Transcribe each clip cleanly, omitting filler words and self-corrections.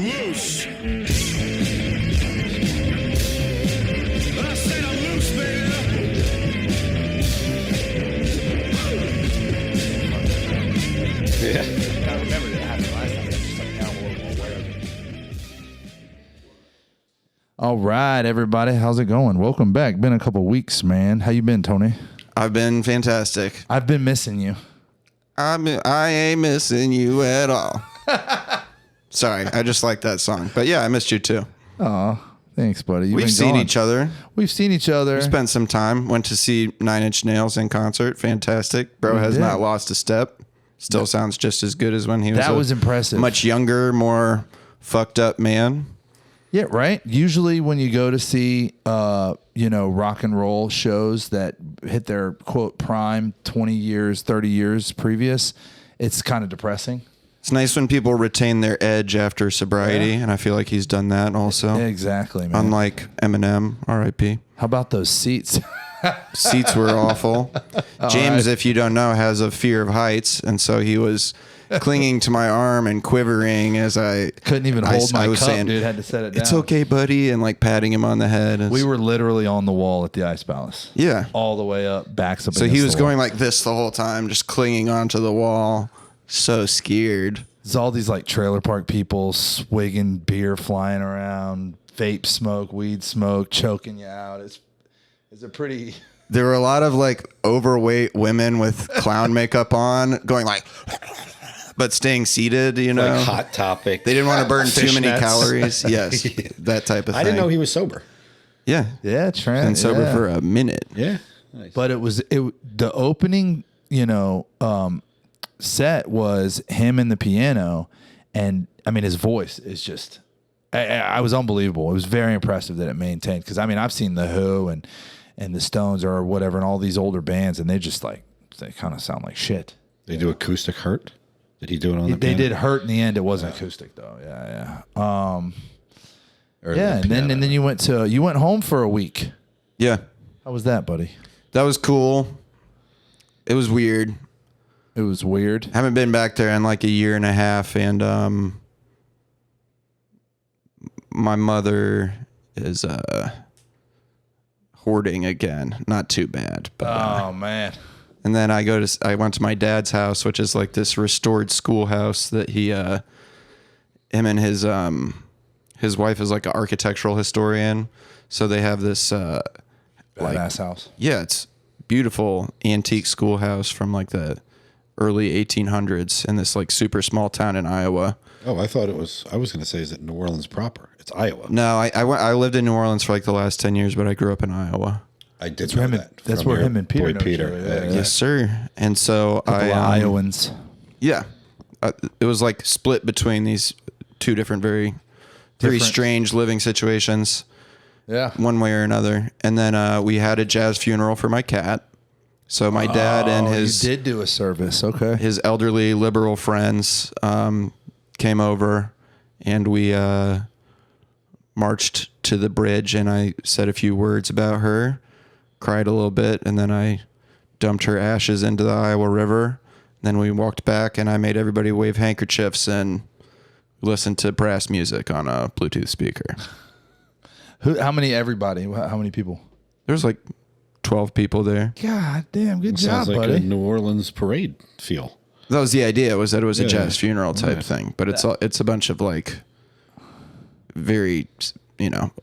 loose. I said I'm loose, baby. Yeah. I remember that happened last time. Just like now I'm a little more aware of it. All right, everybody. How's it going? Welcome back. Been a couple weeks, man. How you been, Tony? I've been fantastic. I've been missing you. I ain't missing you at all. Sorry, I just like that song. But yeah, I missed you too. Oh, thanks, buddy. We've seen each other. We've seen each other. We spent some time. Went to see 9 Inch Nails in concert. Fantastic. Bro has not lost a step. Still sounds just as good as when he was That was impressive. Much younger, more fucked up man. Yeah, right. Usually when you go to see, rock and roll shows that hit their quote prime 20 years, 30 years previous, it's kind of depressing. It's nice when people retain their edge after sobriety, and I feel like he's done that also. Exactly, man. Unlike Eminem, R.I.P. How about those seats? Seats were awful. James, if you don't know, has a fear of heights, and so he was clinging to my arm and quivering as I couldn't even hold my cup, saying, dude. Had to set it down. It's okay, buddy, and like patting him on the head. We were literally on the wall at the Ice Palace. Yeah, all the way up, backs up. So he was going like this the whole time, just clinging onto the wall, so scared. There's all these like trailer park people swigging beer, flying around, vape smoke, weed smoke, choking you out. It's a pretty. There were a lot of like overweight women with clown makeup on, going like. But staying seated, Like Hot Topic. They didn't want to burn too many calories. Yes, that type of thing. I didn't know he was sober. Yeah. Yeah, Trent. Been sober for a minute. Yeah. Nice. But the opening, set was him and the piano. And, I mean, his voice is just, I was unbelievable. It was very impressive that it maintained. Because, I mean, I've seen The Who and the Stones or whatever and all these older bands, and they just like, they kind of sound like shit. They do acoustic Hurt? Did he do it on the They piano? did Hurt in the end. It wasn't acoustic though. Yeah. And the then you went home for a week. Yeah. How was that, buddy? That was cool. It was weird. It was weird. Haven't been back there in like a year and a half, and my mother is hoarding again. Not too bad, but oh man. And then I went to my dad's house, which is like this restored schoolhouse that him and his wife is like an architectural historian. So they have this badass house. Yeah, it's beautiful antique schoolhouse from like the early 1800s in this like super small town in Iowa. Oh, I was going to say, is it New Orleans proper? It's Iowa. No, I lived in New Orleans for like the last 10 years, but I grew up in Iowa. I did know that. That's where him and Peter boy Peter. Yeah. Yes, sir. And so Iowans. Yeah, it was like split between these two different, very strange living situations. Yeah, one way or another. And then we had a jazz funeral for my cat. So my dad and his you did do a service. Okay, his elderly liberal friends came over, and we marched to the bridge, and I said a few words about her. Cried a little bit, and then I dumped her ashes into the Iowa River. Then we walked back, and I made everybody wave handkerchiefs and listen to brass music on a Bluetooth speaker. How many? Everybody? How many people? There was like 12 people there. God damn, good job, sounds like buddy. a New Orleans parade feel. That was the idea, was that it was a jazz funeral type thing. But it's a bunch of like very,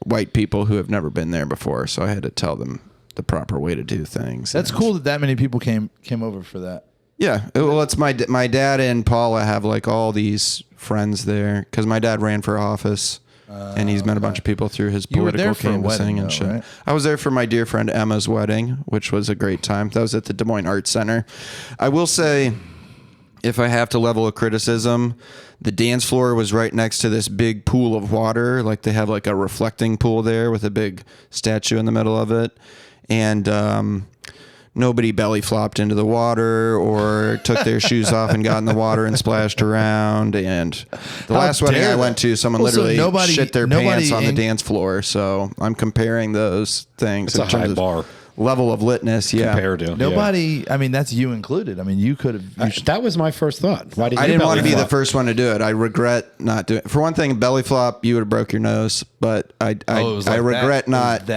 white people who have never been there before. So I had to tell them the proper way to do things. That's cool that many people came over for that. Yeah. Well, it's my dad and Paula have like all these friends there because my dad ran for office and he's met a bunch of people through his political canvassing and shit. Right? I was there for my dear friend Emma's wedding, which was a great time. That was at the Des Moines Arts Center. I will say, if I have to level a criticism, the dance floor was right next to this big pool of water. Like they have like a reflecting pool there with a big statue in the middle of it. And nobody belly flopped into the water or took their shoes off and got in the water and splashed around. And the last wedding I went to, someone literally shit their pants on the dance floor. So I'm comparing those things. It's a high bar. level of litness. Yeah. Compared to Nobody. I mean, that's you included. I mean, you could have. That was my first thought. Why did I you didn't want to be belly the first one to do it. I regret not doing it. For one thing, belly flop, you would have broke your nose. But I regret not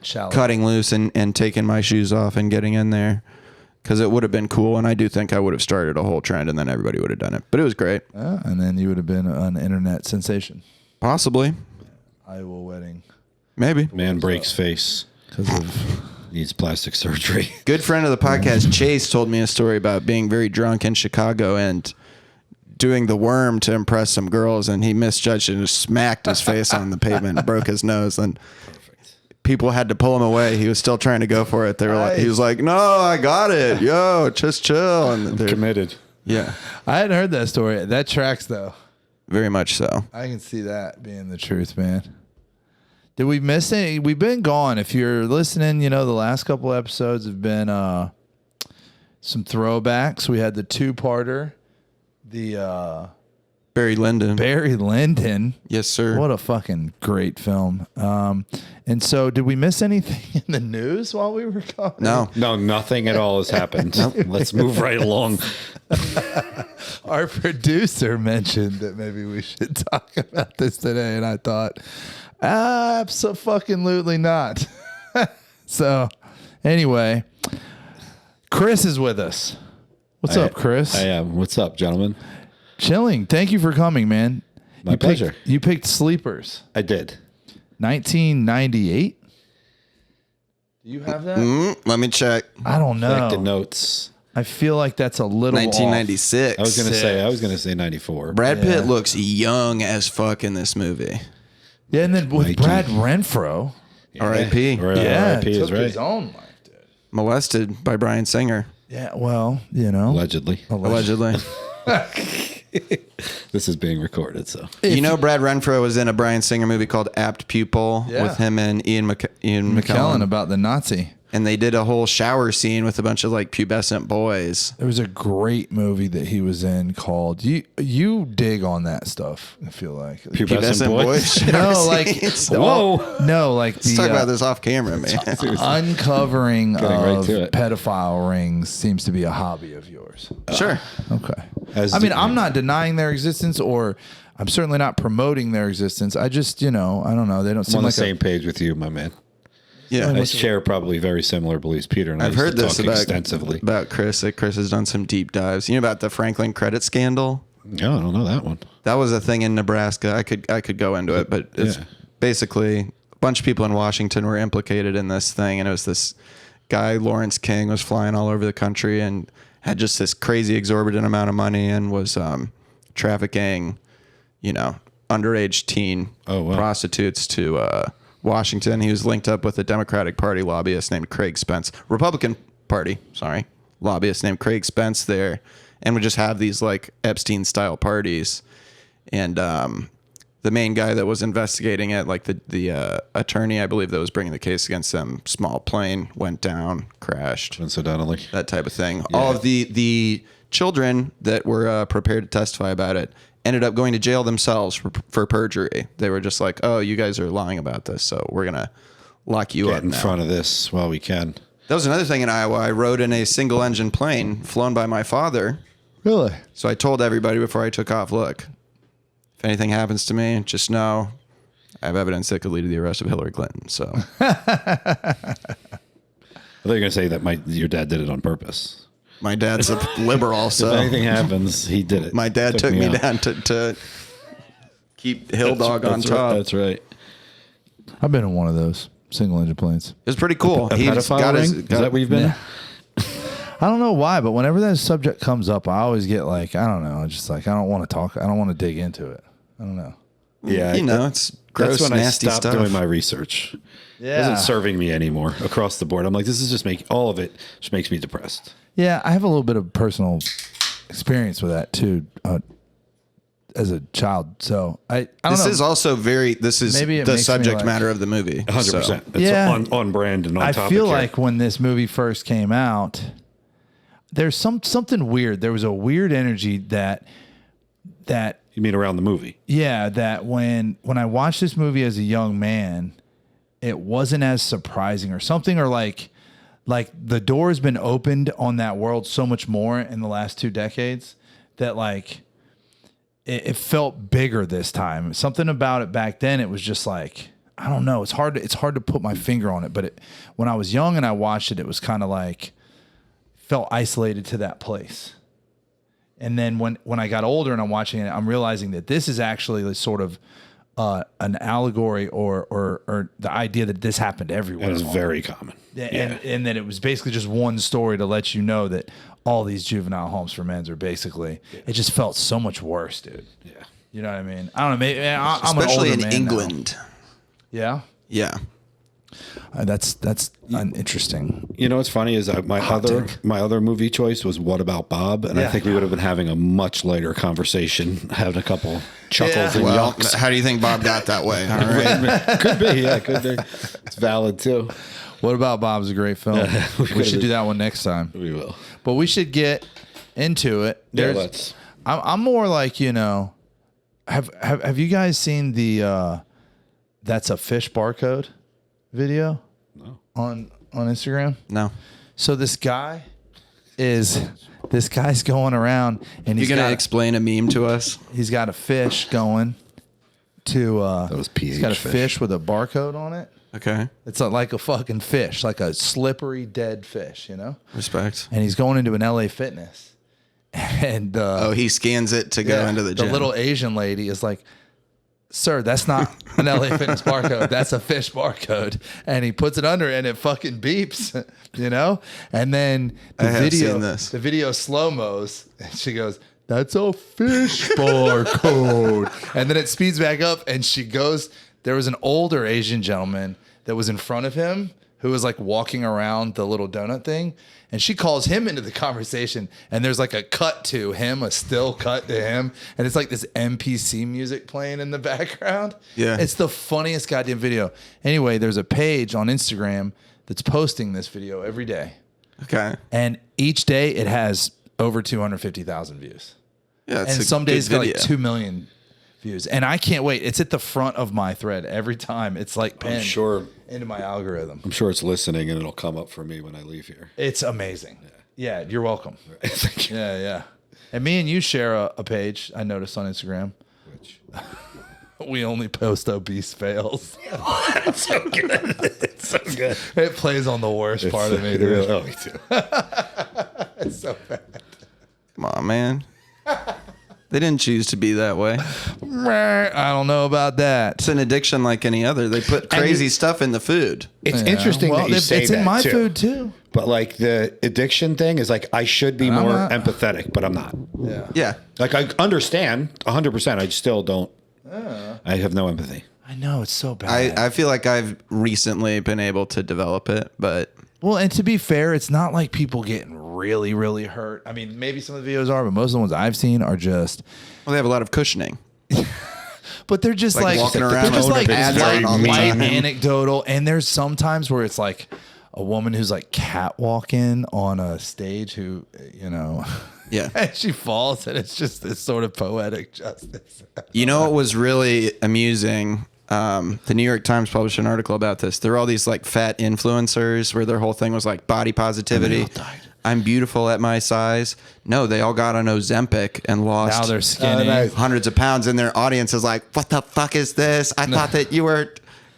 cutting loose and taking my shoes off and getting in there. Because it would have been cool, and I do think I would have started a whole trend, and then everybody would have done it. But it was great. And then you would have been an internet sensation. Possibly. Iowa wedding. Maybe. Man breaks face because of needs plastic surgery. Good friend of the podcast, Chase, told me a story about being very drunk in Chicago and doing the worm to impress some girls, and he misjudged and just smacked his face on the pavement and broke his nose. And people had to pull him away. He was still trying to go for it. They were like, he was like, "No, I got it. Yo, just chill." And I'm committed. Yeah. I hadn't heard that story. That tracks though. Very much so. I can see that being the truth, man. Did we miss any? We've been gone. If you're listening, the last couple episodes have been some throwbacks. We had the two-parter, the Barry Lyndon. Yes, sir. What a fucking great film. And so did we miss anything in the news while we were gone? No, nothing at all has happened. Let's move right along. Our producer mentioned that maybe we should talk about this today, and I thought, absolutely not. So anyway, Chris is with us. What's up, Chris? I am. What's up, gentlemen? Chilling. Thank you for coming, man. My pleasure. You picked Sleepers. I did. 1998. Do you have that? Let me check. I don't know. Like the notes. I feel like that's a little 1996. off. I was gonna say 94. Brad Pitt looks young as fuck in this movie. Yeah, and then with Brad Renfro. R.I.P. R.I.P. is right. His own life, dude. Molested by Bryan Singer. Yeah, well, Allegedly. This is being recorded, so. Brad Renfro was in a Bryan Singer movie called Apt Pupil with him and Ian McKellen about the Nazi. And they did a whole shower scene with a bunch of like pubescent boys. There was a great movie that he was in called you dig on that stuff, I feel like. Pubescent boys? No, like whoa. No, like let's talk about this off camera, man. Uncovering of pedophile rings seems to be a hobby of yours. Sure. Okay. I'm not denying their existence, or I'm certainly not promoting their existence. I just, I don't know. They don't seem on like the same page with you, my man. Yeah, I share probably very similar beliefs, Peter. And I've heard this extensively about Chris. That Chris has done some deep dives. You know about the Franklin credit scandal? No, I don't know that one. That was a thing in Nebraska. I could go into it, but it's basically a bunch of people in Washington were implicated in this thing, and it was this guy, Lawrence King, was flying all over the country and had just this crazy exorbitant amount of money and was trafficking, underage teen prostitutes to Washington. He was linked up with a Democratic Party lobbyist named Craig Spence, Republican Party, lobbyist named Craig Spence there, and would just have these like Epstein style parties. And the main guy that was investigating it, like the attorney, I believe, that was bringing the case against them, small plane went down, crashed, incidentally, that type of thing. Yeah. All of the children that were prepared to testify about it ended up going to jail themselves for perjury. They were just like, "Oh, you guys are lying about this, so we're gonna lock you up in front of this while we can." That was another thing in Iowa. I rode in a single engine plane flown by my father. Really? So I told everybody before I took off, look, if anything happens to me, just know I have evidence that could lead to the arrest of Hillary Clinton. So I thought you were gonna say that your dad did it on purpose. My dad's a liberal, so if anything happens, he did it. My dad took me down to keep Hill Dog on top. That's right. I've been in one of those single engine planes. It was pretty cool. A pedophile ring? Is that where you've been? Yeah. I don't know why, but whenever that subject comes up, I always get like, I don't know, just like I don't want to talk. I don't want to dig into it. I don't know. Yeah, it's gross, that's when nasty I stopped stuff. doing my research. Yeah, it wasn't serving me anymore across the board. I'm like, this is just all of it just makes me depressed. Yeah, I have a little bit of personal experience with that too, as a child. So I don't know. This is also this is the subject matter of the movie. 100%. It's on brand and on topic. I feel like when this movie first came out, there's something weird. There was a weird energy that you mean around the movie? Yeah, that when I watched this movie as a young man, it wasn't as surprising or something, or like like the door has been opened on that world so much more in the last 2 decades that like it felt bigger this time. Something about it back then, it was just like, I don't know. It's hard to put my finger on it, but when I was young and I watched it, it was kind of like felt isolated to that place. And then when I got older and I'm watching it, I'm realizing that this is actually sort of an allegory or the idea that this happened everywhere. It was very common. And then it was basically just one story to let you know that all these juvenile homes for men are basically, it just felt so much worse, dude. Yeah. You know what I mean? I don't know. Maybe I'm especially an older in man England. Now. Yeah. Yeah. That's an interesting. You know what's funny is my other movie choice was What About Bob, and I think we would have been having a much lighter conversation, having a couple chuckles and yucks. How do you think Bob got that way? All right. Could be, yeah, could be. It's valid too. What About Bob's a great film. We should do that one next time. We will. But we should get into it. Let's. I'm more like, you know, have you guys seen the That's a Fish Barcode video? No. On Instagram? No. So this guy's going around and he's gonna explain a meme to us. He's got a fish going to that was PH he's got a fish with a barcode on it. Okay. It's like a fucking fish, like a slippery dead fish, you know? Respect. And he's going into an LA Fitness. And he scans it to go into the gym. The little Asian lady is like, "Sir, that's not an LA Fitness barcode. That's a fish barcode." And he puts it under and it fucking beeps, you know? And then the video slow-mos and she goes, "That's a fish barcode." And then it speeds back up and she goes, there was an older Asian gentleman that was in front of him who was like walking around the little donut thing. And she calls him into the conversation, and there's like a cut to him, a still cut to him, and it's like this NPC music playing in the background. Yeah. It's the funniest goddamn video. Anyway, there's a page on Instagram that's posting this video every day. Okay. And each day it has over 250,000 views. Yeah, and some days it's got like 2 million views. And I can't wait. It's at the front of my thread every time. It's like pinned into my algorithm. I'm sure it's listening and it'll come up for me when I leave here. It's amazing. Yeah, you're welcome. Thank you. Yeah. And me and you share a page, I noticed on Instagram. Which we only post obese fails. It's so good. It's so good. It plays on the worst part of me, dude. Oh, me too. It's so bad. Come on, man. They didn't choose to be that way. I don't know about that. It's an addiction like any other. They put crazy stuff in the food. It's interesting that you say it's that, in my too. food too. But like the addiction thing is like I should be more empathetic, but I'm not. Yeah. Like I understand 100%. I still don't. I have no empathy. I know, it's so bad. I feel like I've recently been able to develop it, but well, and to be fair, it's not like people getting really, really hurt. I mean, maybe some of the videos are, but most of the ones I've seen are just. Well, they have a lot of cushioning. But they're just like walking around. They're just like light anecdotal. And there's sometimes where it's like a woman who's like catwalking on a stage who, you know. Yeah. And she falls, and it's just this sort of poetic justice. You know what was really amusing? The New York Times published an article about this. There were all these like fat influencers where their whole thing was like body positivity. I'm beautiful at my size. No, they all got on Ozempic and lost. Now they're skinny. Hundreds of pounds, and their audience is like, "What the fuck is this? I thought that you were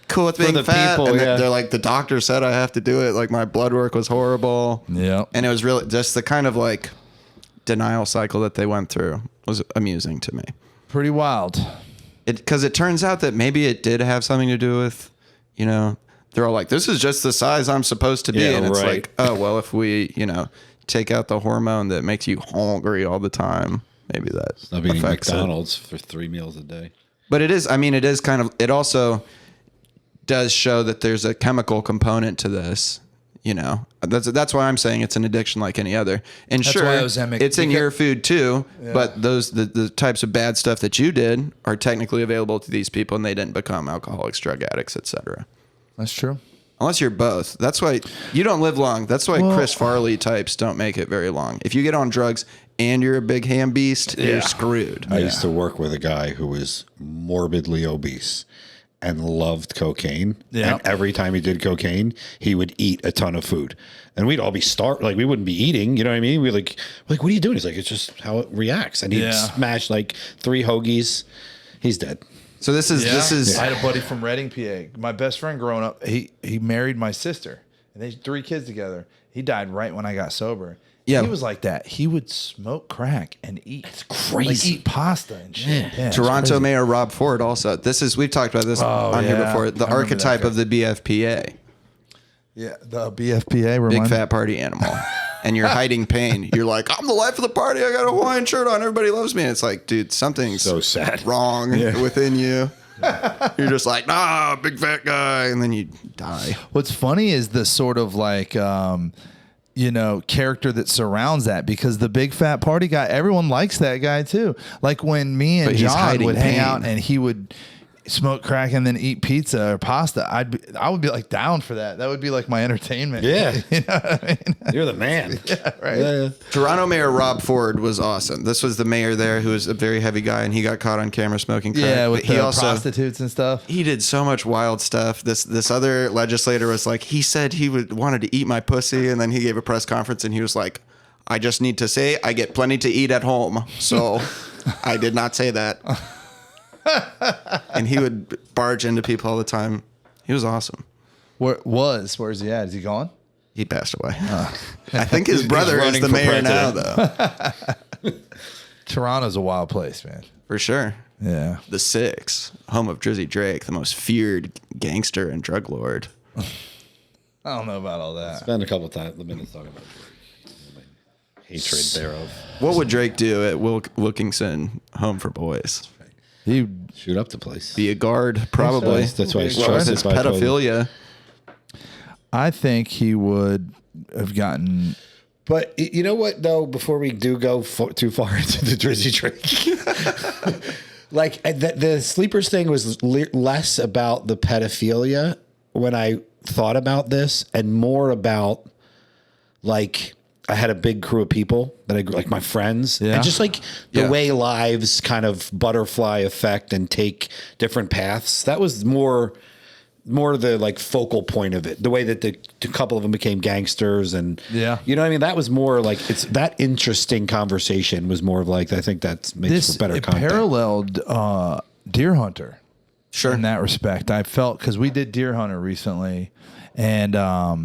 cool with being fat." People, and they're like, "The doctor said I have to do it. Like my blood work was horrible." Yeah. And it was really just the kind of like denial cycle that they went through was amusing to me. Pretty wild. Because it turns out that maybe it did have something to do with, you know, they're all like, this is just the size I'm supposed to be. Yeah, and it's right. like, oh, well, if we, you know, take out the hormone that makes you hungry all the time, maybe that Not eating affects McDonald's for 3 meals a day. But it is, I mean, it is kind of, it also does show that there's a chemical component to this, you know. That's why I'm saying it's an addiction like any other. And That's sure, why Ozempic- it's in your food too, but the types of bad stuff that you did are technically available to these people, and they didn't become alcoholics, drug addicts, etc. That's true. Unless you're both. That's why you don't live long. That's why Chris Farley types don't make it very long. If you get on drugs and you're a big ham beast, you're screwed. I used to work with a guy who was morbidly obese, and loved cocaine. Yeah. And every time he did cocaine, he would eat a ton of food. And we'd all be starved. Like, we wouldn't be eating. You know what I mean? We're like, what are you doing? He's like, it's just how it reacts. And he'd smash like 3 hoagies. He's dead. So this is. I had a buddy from Reading, PA. My best friend growing up, he married my sister. And they had 3 kids together. He died right when I got sober. Yeah. He was like that. He would smoke crack and eat. It's crazy. Like eat pasta and shit. Yeah, Toronto Mayor Rob Ford also. We've talked about this on here before. The archetype of the BFPA. Yeah, the BFPA. Big fat party animal. And you're hiding pain. You're like, I'm the life of the party. I got a Hawaiian shirt on. Everybody loves me. And it's like, dude, something's so sad wrong within you. You're just like, nah, big fat guy. And then you die. What's funny is the sort of like, character that surrounds that, because the big fat party guy, everyone likes that guy too. Like when me and John would hang out and he would smoke crack and then eat pizza or pasta, I would be like down for that. That would be like my entertainment. Yeah. You know what I mean? You're the man. Yeah, right. Yeah. Toronto Mayor Rob Ford was awesome. This was the mayor there who was a very heavy guy, and he got caught on camera smoking crack. Yeah, with the prostitutes and stuff. He did so much wild stuff. This other legislator was like, he said he wanted to eat my pussy, and then he gave a press conference and he was like, I just need to say I get plenty to eat at home. So I did not say that. And he would barge into people all the time. He was awesome. Where's he at? Is he gone? He passed away. I think his brother is the mayor now, though. Toronto's a wild place, man. For sure. Yeah. The 6, home of Drizzy Drake, the most feared gangster and drug lord. I don't know about all that. Spend a couple of minutes talking about Drake. Hatred thereof. What would Drake do at Wilkinson Home for Boys? He'd shoot up the place. Be a guard, probably. That's why he's trusted by pedophilia. I think he would have gotten. But you know what, though? Before we do go too far into the Drizzy Drake, like the sleepers thing was less about the pedophilia when I thought about this, and more about like, I had a big crew of people that I like my friends, and just like the way lives kind of butterfly effect and take different paths. That was more the like focal point of it. The way that the couple of them became gangsters, and you know what I mean. That was more like, it's that interesting conversation was more of like, I think that makes for better content. It paralleled Deer Hunter, in that respect. I felt, because we did Deer Hunter recently. And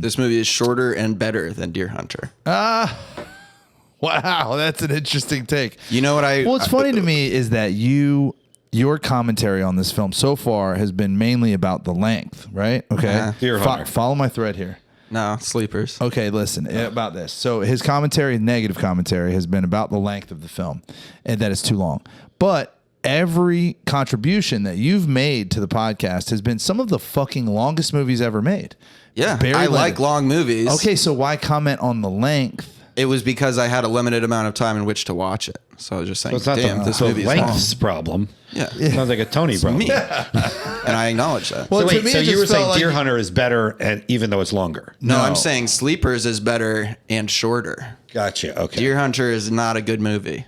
this movie is shorter and better than Deer Hunter. Wow, that's an interesting take. You know what what's funny to me is that your commentary on this film so far has been mainly about the length, right? Okay. Deer Hunter. Follow my thread here. No, Sleepers. Okay, listen about this. So his commentary, negative commentary, has been about the length of the film and that it's too long. But every contribution that you've made to the podcast has been some of the fucking longest movies ever made. Yeah, I like long movies. Okay, so why comment on the length? It was because I had a limited amount of time in which to watch it. So I was just saying, so it's not this movie is long. Length's problem. Yeah. Sounds like a Tony problem. Me. And I acknowledge that. Well, so you were saying Deer Hunter is better, and even though it's longer? No, I'm saying Sleepers is better and shorter. Gotcha. Okay. Deer Hunter is not a good movie.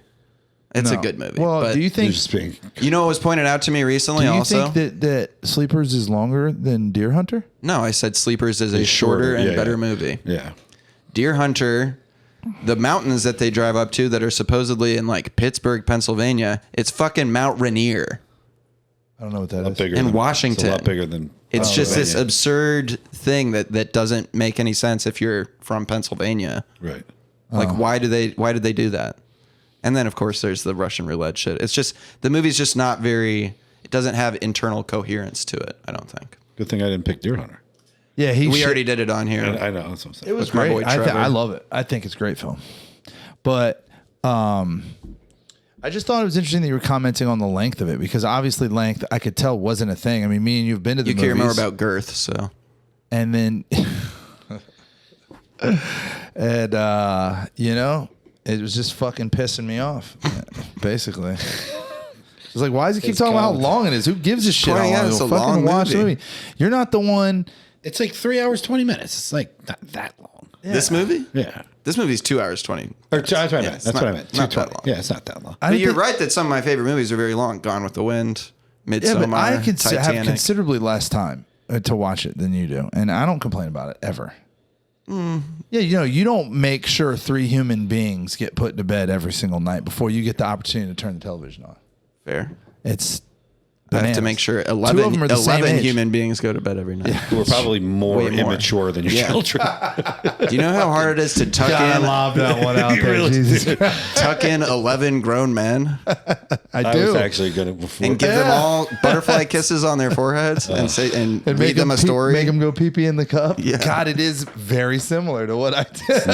It's a good movie. Well, but do you think? You know what was pointed out to me recently? Do you also think that Sleepers is longer than Deer Hunter? No, I said Sleepers is a shorter and better movie. Yeah. Deer Hunter, the mountains that they drive up to that are supposedly in like Pittsburgh, Pennsylvania, it's fucking Mount Rainier. I don't know what that is. In Washington. It's a lot bigger than. It's just this absurd thing that doesn't make any sense if you're from Pennsylvania. Right. Like why did they do that? And then, of course, there's the Russian roulette shit. It's just, the movie's just not very, it doesn't have internal coherence to it, I don't think. Good thing I didn't pick Deer Hunter. Yeah, we already did it on here. I know. That's what I'm saying. It was great. My boy Trevor. I love it. I think it's a great film. But I just thought it was interesting that you were commenting on the length of it, because obviously length, I could tell, wasn't a thing. I mean, me and you've been to the movies. You care more about girth, so. And then, and, it was just fucking pissing me off, basically. It's like, why does he keep talking about how long it is? Who gives a shit how long? It's a fucking long watch the movie. movie. You're not the one. It's like 3 hours, 20 minutes. It's like not that long. Yeah. This movie? Yeah. This movie's 2 hours, 20. Or that's what I meant. it's That's not- what I meant. not that 2:20. long. Yeah, it's not that long. But you're right that some of my favorite movies are very long. Gone with the Wind, Midsommar, but I could Titanic. have considerably less time to watch it than you do, and I don't complain about it ever. Yeah, you don't make sure 3 human beings get put to bed every single night before you get the opportunity to turn the television on. Fair. It's I have to make sure 11 human beings go to bed every night. Who are probably more immature than your children. Do you know how hard it is to tuck I in? lobbed that one out there. Really Jesus Christ. Tuck in 11 grown men I I do. was actually going to before. and give them all butterfly kisses on their foreheads and say and read them a story. Make them go pee pee in the cup. Yeah. God, it is very similar to what I did.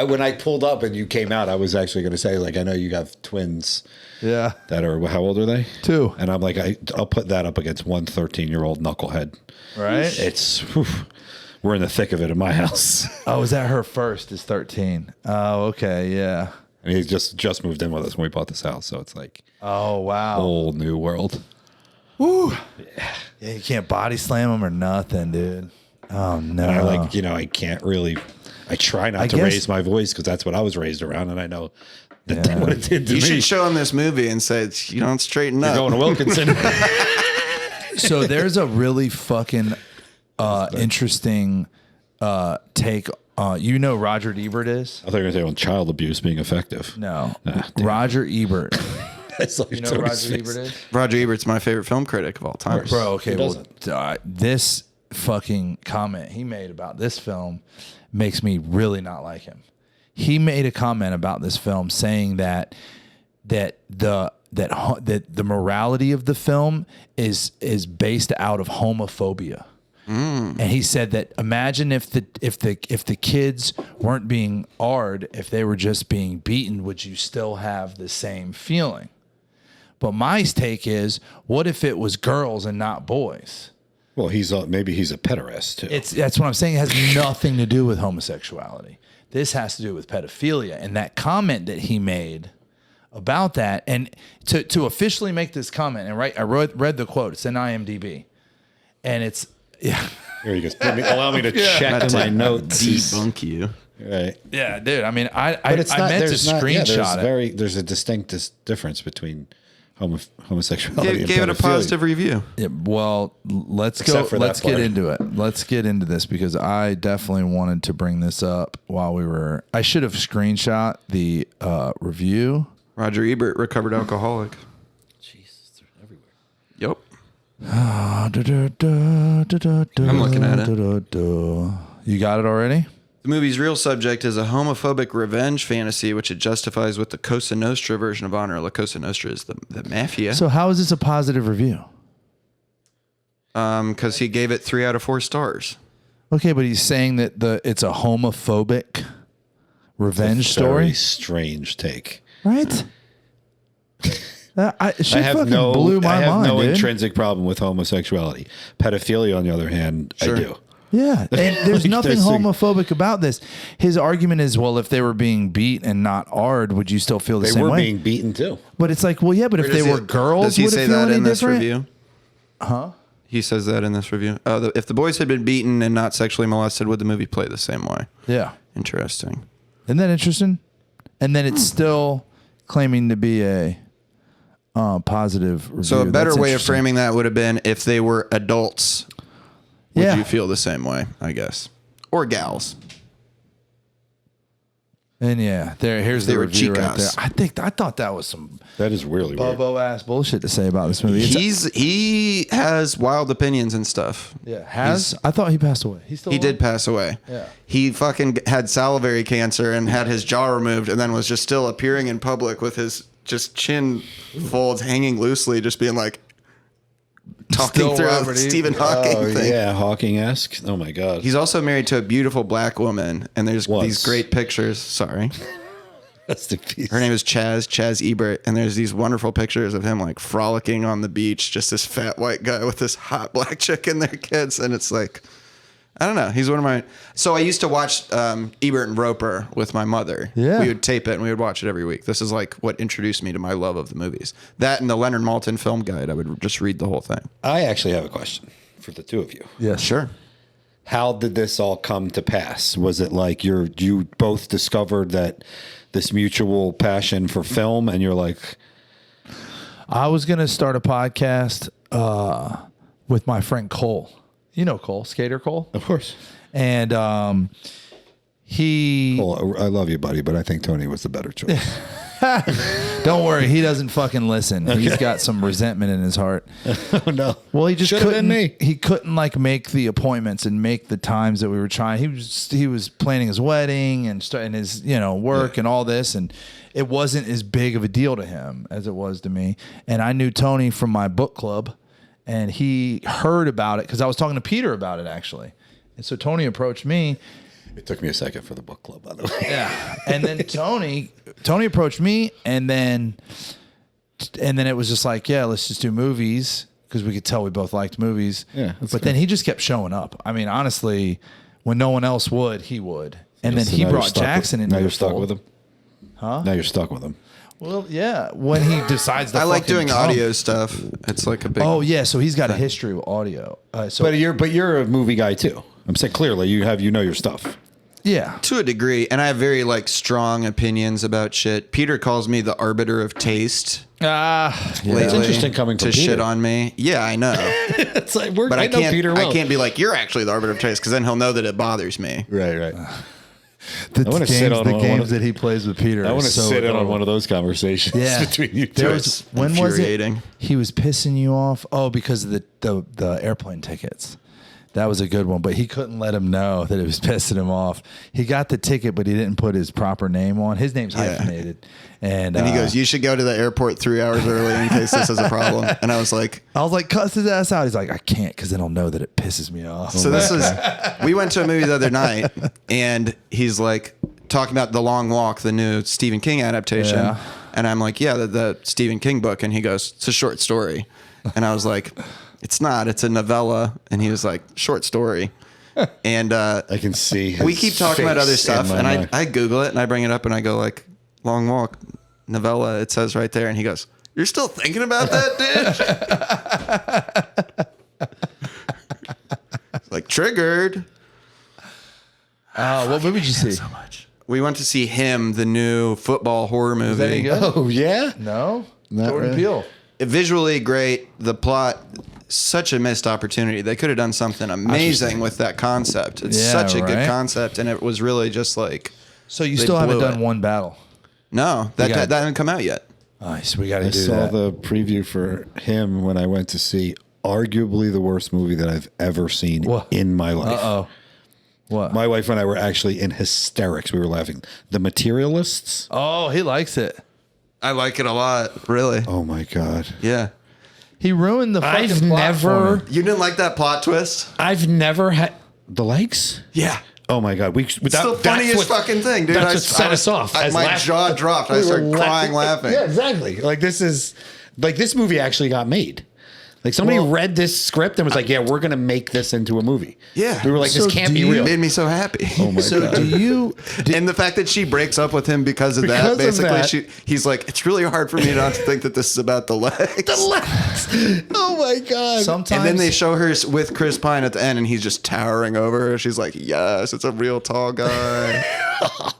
When I pulled up and you came out, I was actually going to say, like, I know you have twins Yeah. that are, how old are they? 2. And I'm like, I'll put that up against one 13-year-old knucklehead. Right? It's, we're in the thick of it in my house. Oh, is that her first? Is 13. Oh, okay. Yeah. And he just moved in with us when we bought this house. So it's like, Oh, wow. whole new world. Woo. Yeah, you can't body slam them or nothing, dude. Oh, no. And I can't really, I try not to raise my voice because that's what I was raised around. And I know that what it did to You me. should show them this movie and say, you don't straighten up. You're going to Wilkinson. So there's a really fucking interesting take. Roger Ebert is? I thought you were going to say on child abuse being effective. No. Damn. Roger Ebert. That's like You know who Roger Ebert is? Roger Ebert's my favorite film critic of all time. Bro, okay, Who well, this fucking comment he made about this film makes me really not like him. He made a comment about this film saying that the morality of the film is based out of homophobia. And he said that imagine if the kids weren't being AR'd, if they were just being beaten, would you still have the same feeling? But my take is, what if it was girls and not boys? Well, maybe he's a pederast too. That's what I'm saying. It has nothing to do with homosexuality. This has to do with pedophilia. And that comment that he made about that, and to officially make this comment, and I read the quote. It's in IMDb, and it's Here he goes. Allow me to check in my notes. Debunk you. Right. Yeah, dude. I mean, I meant to there's screenshot it. There's a distinct difference between homosexuality and Gave it a pedophilia. positive review. Yeah, well, let's Except for that Let's get part. into it. Let's get into this because I definitely wanted to bring this up while we were. I should have screenshot the review. Roger Ebert, recovered alcoholic. Jesus, they're everywhere. Yep. I'm looking at it. You got it already? The movie's real subject is a homophobic revenge fantasy, which it justifies with the Cosa Nostra version of honor. La Cosa Nostra is the mafia. So how is this a positive review? Because he gave it 3 out of 4 stars. Okay, but he's saying that it's a homophobic revenge story, Very strange take. right? She I have fucking no, blew my I have mind, no dude. intrinsic problem with homosexuality. Pedophilia, on the other hand, Sure. I do. Yeah, and there's Like, nothing there's homophobic about this. His argument is, well, if they were being beat and not AR'd, would you still feel the They same were way? being beaten too. But it's like, well, yeah, but if they were girls, does he would say it feel that any in this different? review? Huh? He says that in this review. If the boys had been beaten and not sexually molested, would the movie play the same way? Yeah. Interesting. Isn't that interesting? And then it's still claiming to be a positive review. So a better That's way of interesting. framing that would have been if they were adults, would Yeah. you feel the same way, I guess? Or gals. And yeah, here's They the were review right there. chicas. I thought that was some That is really weird. bobo ass bullshit to say about this movie. He has wild opinions and stuff. I thought he passed away. He Did pass away. Yeah. He fucking had salivary cancer and had his jaw removed and then was just still appearing in public with his just chin folds hanging loosely, just being like talking Still through Robert a E. Stephen Hawking Oh thing. yeah, Hawking-esque. Oh my god. He's also married to a beautiful black woman, and there's Was. these great pictures. Sorry. Rest in peace. Her name is Chaz Ebert, and there's these wonderful pictures of him like frolicking on the beach, just this fat white guy with this hot black chick and their kids, and it's like, I don't know. He's one of my. So I used to watch Ebert and Roper with my mother. Yeah. We would tape it and we would watch it every week. This is like what introduced me to my love of the movies. That and the Leonard Maltin film guide. I would just read the whole thing. I actually have a question for the two of you. Yes. Sure. How did this all come to pass? Was it like you both discovered that this mutual passion for film, and you're like, I was going to start a podcast with my friend Cole. You know Cole, skater Cole? Of course. And Cole, I love you, buddy, but I think Tony was the better choice. Don't worry, he doesn't fucking listen. Okay. He's got some resentment in his heart. Oh no. Well, he just Should've couldn't. been me. He couldn't like make the appointments and make the times that we were trying. He was planning his wedding and starting his work and all this, and it wasn't as big of a deal to him as it was to me. And I knew Tony from my book club, and he heard about it because I was talking to Peter about it actually. And so Tony approached me. It took me a second for the book club, by the way. Yeah. And then Tony approached me, and then it was just like, yeah, let's just do movies because we could tell we both liked movies. Yeah. But then he just kept showing up. I mean, honestly, when no one else would, he would. And then So he now brought you're stuck Jackson with, into now the you're stuck fold. with him. Huh? Now you're stuck with him. Well, yeah. When he decides to I like fucking doing come. audio stuff. It's like a big. Oh yeah, so he's got a history with audio. So But you're a movie guy too. I'm saying clearly you know your stuff. yeah. To a degree, and I have very like strong opinions about shit. Peter calls me the arbiter of taste. It's interesting coming to from shit Peter. on me. Yeah, I know, It's like but I know Peter well. I can't be like you're actually the arbiter of taste because then he'll know that it bothers me. Right. The wanna sit on one games of- that he plays with Peter. I want to is so sit in on adorable. one of those conversations between you two. There was, when was it? infuriating. He was pissing you off. Oh, because of the airplane tickets. That was a good one, but he couldn't let him know that it was pissing him off. He got the ticket, but he didn't put his proper name on. His name's hyphenated, and he goes, "You should go to the airport 3 hours early in case this is a problem." And I was like, cuss his ass out. He's like, I can't because then he'll know that it pisses me off. So this is, we went to a movie the other night, and he's like talking about The Long Walk, the new Stephen King adaptation. Yeah. And I'm like, yeah, the Stephen King book. And he goes, it's a short story. And I was like, it's not, it's a novella. And he was like, short story. And I can see. we keep talking about other face in stuff, my and mind. I Google it and I bring it up and I go like, Long Walk, novella, it says right there. And he goes, you're still thinking about that, dude? Like triggered. What movie did you see? So much. We went to see Him, the new football horror movie. Is that any good? Oh yeah. No, Not Jordan really. Peele. Visually great. The plot, such a missed opportunity. They could have done something amazing with that concept. It's Yeah, such a good right? concept, and it was really just like. So you They still haven't blew done it. one battle. No, that gotta- hasn't come out yet. Nice. We got to I do saw that. the preview for Him when I went to see arguably the worst movie that I've ever seen What? in my life. Uh-oh. What? My wife and I were actually in hysterics. We were laughing. The Materialists. Oh, he likes it. I like it a lot. Really? Oh my god. Yeah. He ruined the fucking I've plot never- for me. You didn't like that plot twist? I've never had the legs. Yeah. Oh my god. It's the funniest fucking thing, dude. That's what set us off. as My laugh- jaw dropped. I we were started crying laughing. Yeah, exactly. Like this movie actually got made. Like somebody read this script and was like, "Yeah, we're gonna make this into a movie." Yeah. we were like, So "This can't do be you- real." It made me so happy. Oh my So god. do you? And the fact that she breaks up with him because of Because of that, basically, that. he's like, it's really hard for me not to think that this is about the legs. Oh my god. Sometimes And then they show her with Chris Pine at the end, and he's just towering over her. She's like, yes, it's a real tall guy.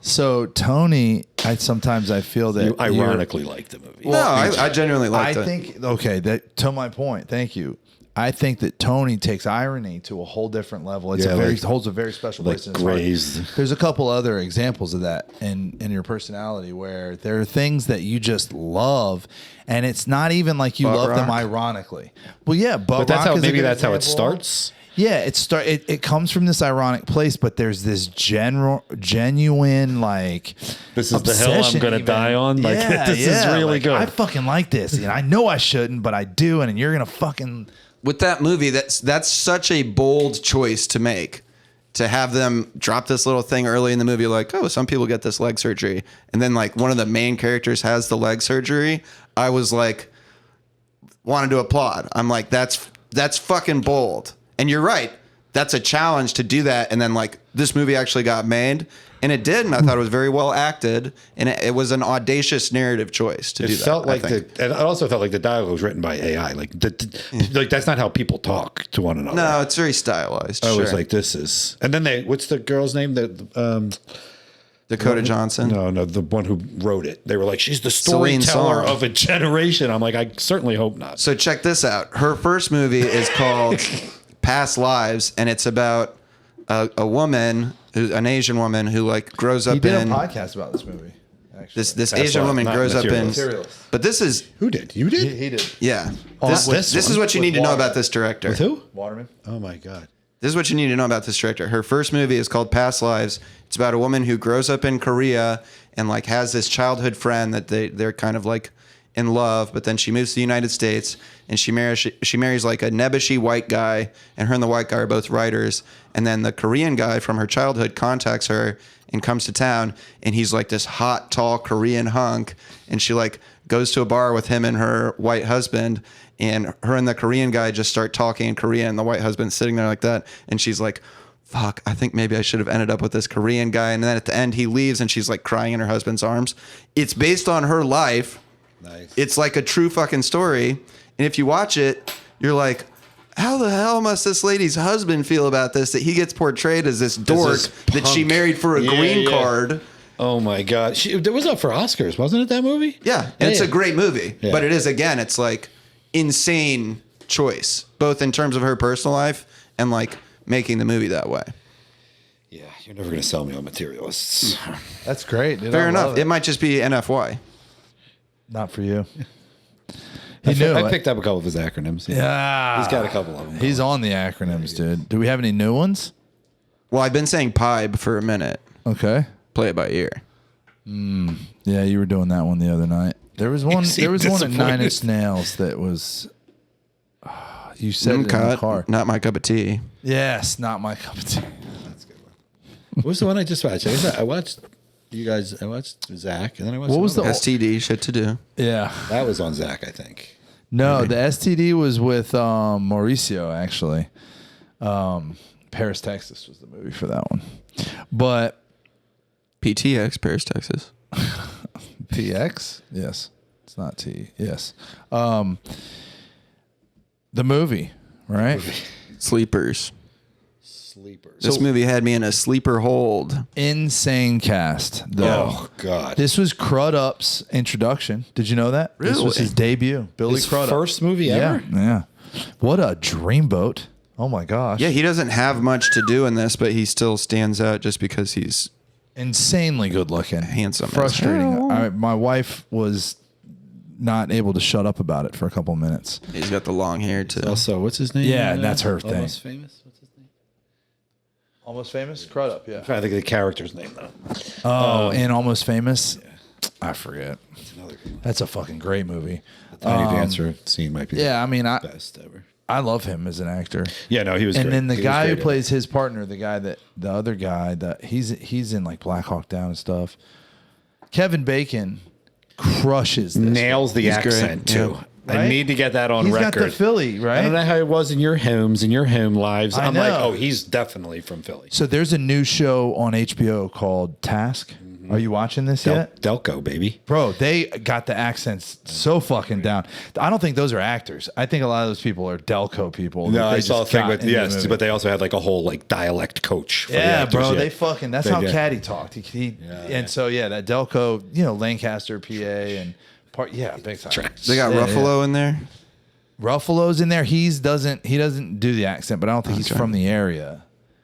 So Tony, sometimes I feel that You ironically like the movie. No, I genuinely liked I it. think okay. That to my point. Thank you. I think that Tony takes irony to a whole different level. It's Yeah, holds a very special like place in his heart. grazed. There's a couple other examples of that in your personality where there are things that you just love, and it's not even like you Butt love them rock. ironically. Well, yeah, but that's rock how is a maybe good that's how it example. starts. Yeah, it comes from this ironic place, but there's this genuine like This is the hill I'm obsession gonna even. die on. Like, this is really like, good. I fucking like this, and I know I shouldn't, but I do, and you're gonna fucking. With that movie, that's such a bold choice to make. To have them drop this little thing early in the movie, like, oh, some people get this leg surgery. And then, like, one of the main characters has the leg surgery. I was like, wanted to applaud. I'm like, that's fucking bold. And you're right. That's a challenge to do that. And then, like, this movie actually got made. And it did. And I thought it was very well acted. And it was an audacious narrative choice to do It that. felt like I think. and I also felt like the dialogue was written by AI. Like, like that's not how people talk to one another. No, it's very stylized. I was sure. like, this is. And then what's the girl's name? The Dakota Johnson. No, the one who wrote it. They were like, she's the Celine storyteller Song. of a generation. I'm like, I certainly hope not. So check this out. Her first movie is called Past Lives, and it's about a woman, an Asian woman who like grows up He did in a podcast about this movie. Actually, this Asian woman not grows up in. Materialist. But this is Who did? You did? He did. yeah. This This is one? what you need to know about this director. With who? Waterman. Oh my God. This is what you need to know about this director. Her first movie is called Past Lives. It's about a woman who grows up in Korea and like has this childhood friend that they're kind of like in love, but then she moves to the United States and she marries like a nebbishy white guy, and her and the white guy are both writers. And then the Korean guy from her childhood contacts her and comes to town, and he's like this hot, tall Korean hunk, and she like goes to a bar with him and her white husband, and her and the Korean guy just start talking in Korean, and the white husband's sitting there like that, and she's like, fuck, I think maybe I should have ended up with this Korean guy. And then at the end he leaves and she's like crying in her husband's arms. It's based on her life. Nice. It's like a true fucking story. And if you watch it, you're like, how the hell must this lady's husband feel about this? That he gets portrayed as this dork that she married for a green card. Oh my God. It was up for Oscars, wasn't it, that movie? Yeah. And it's a great movie. Yeah. But it is, again, it's like insane choice, both in terms of her personal life and like making the movie that way. Yeah, you're never going to sell me on Materialists. That's great. Dude. Fair I enough. love It might just be NFY. Not for you. I knew picked up a couple of his acronyms. Yeah. He's got a couple of them. He's on the acronyms, dude. Do we have any new ones? Well, I've been saying PIBE for a minute. Okay. Play it by ear. Yeah, you were doing that one the other night. There was one. seemed There was one at disappointed. 9 Inch Nails that was. You said it in the Cut, car. not my cup of tea. Yes, not my cup of tea. What was the one I just watched? I watched you guys. I watched Zach, and then I watched. What was another the- one. STD, shit to do. Yeah. That was on Zach, I think. No, the STD was with Mauricio, actually. Paris, Texas was the movie for that one. But PTX, Paris, Texas. PX? Yes. It's not T. Yes. The movie, right? Sleepers. Sleepers. This movie had me in a sleeper hold. Insane cast, though. Oh God. This was Crudup's introduction. Did you know that? This was Really? his debut. Billy His Crudup. first movie Yeah, ever. yeah. What a dreamboat. Oh my gosh. Yeah, he doesn't have much to do in this, but he still stands out just because he's Insanely good looking. Handsome as Frustrating. hell. My wife was not able to shut up about it for a couple minutes. he's got the long hair too. Also, what's his name? Yeah, that's her thing. Almost famous. What's his name? Almost Famous? Crudup, yeah. I'm trying to think of the character's name though. Oh, and Almost Famous? I forget. That's another good one. That's a fucking great movie. The Tiny Dancer scene might be Yeah, I mean, the best ever. I love him as an actor. Yeah, no, he was. And great. then the He was guy who great. plays his partner, the other guy that he's in like Black Hawk Down and stuff. Kevin Bacon crushes this. nails the He's great, accent too. yeah. I Right? need to get that on He's record. got the Philly, right? I don't know how it was in your homes, in your home lives. I I'm like, know. oh, he's definitely from Philly. So there's a new show on HBO called Task. Are you watching this yet? Delco, baby. Bro, they got the accents so fucking down. I don't think those are actors. I think a lot of those people are Delco people. No, that they I saw a just thing got with into the yes, movie. but they also had like a whole like dialect coach. For the Yeah, actors, bro, yeah. they fucking. That's They how did. Caddy talked. And so that Delco, Lancaster, PA, and part. Yeah, big time. Tracks. They got Yeah, Ruffalo in there. Ruffalo's in there. He doesn't do the accent, but I don't think he's Okay. from the area.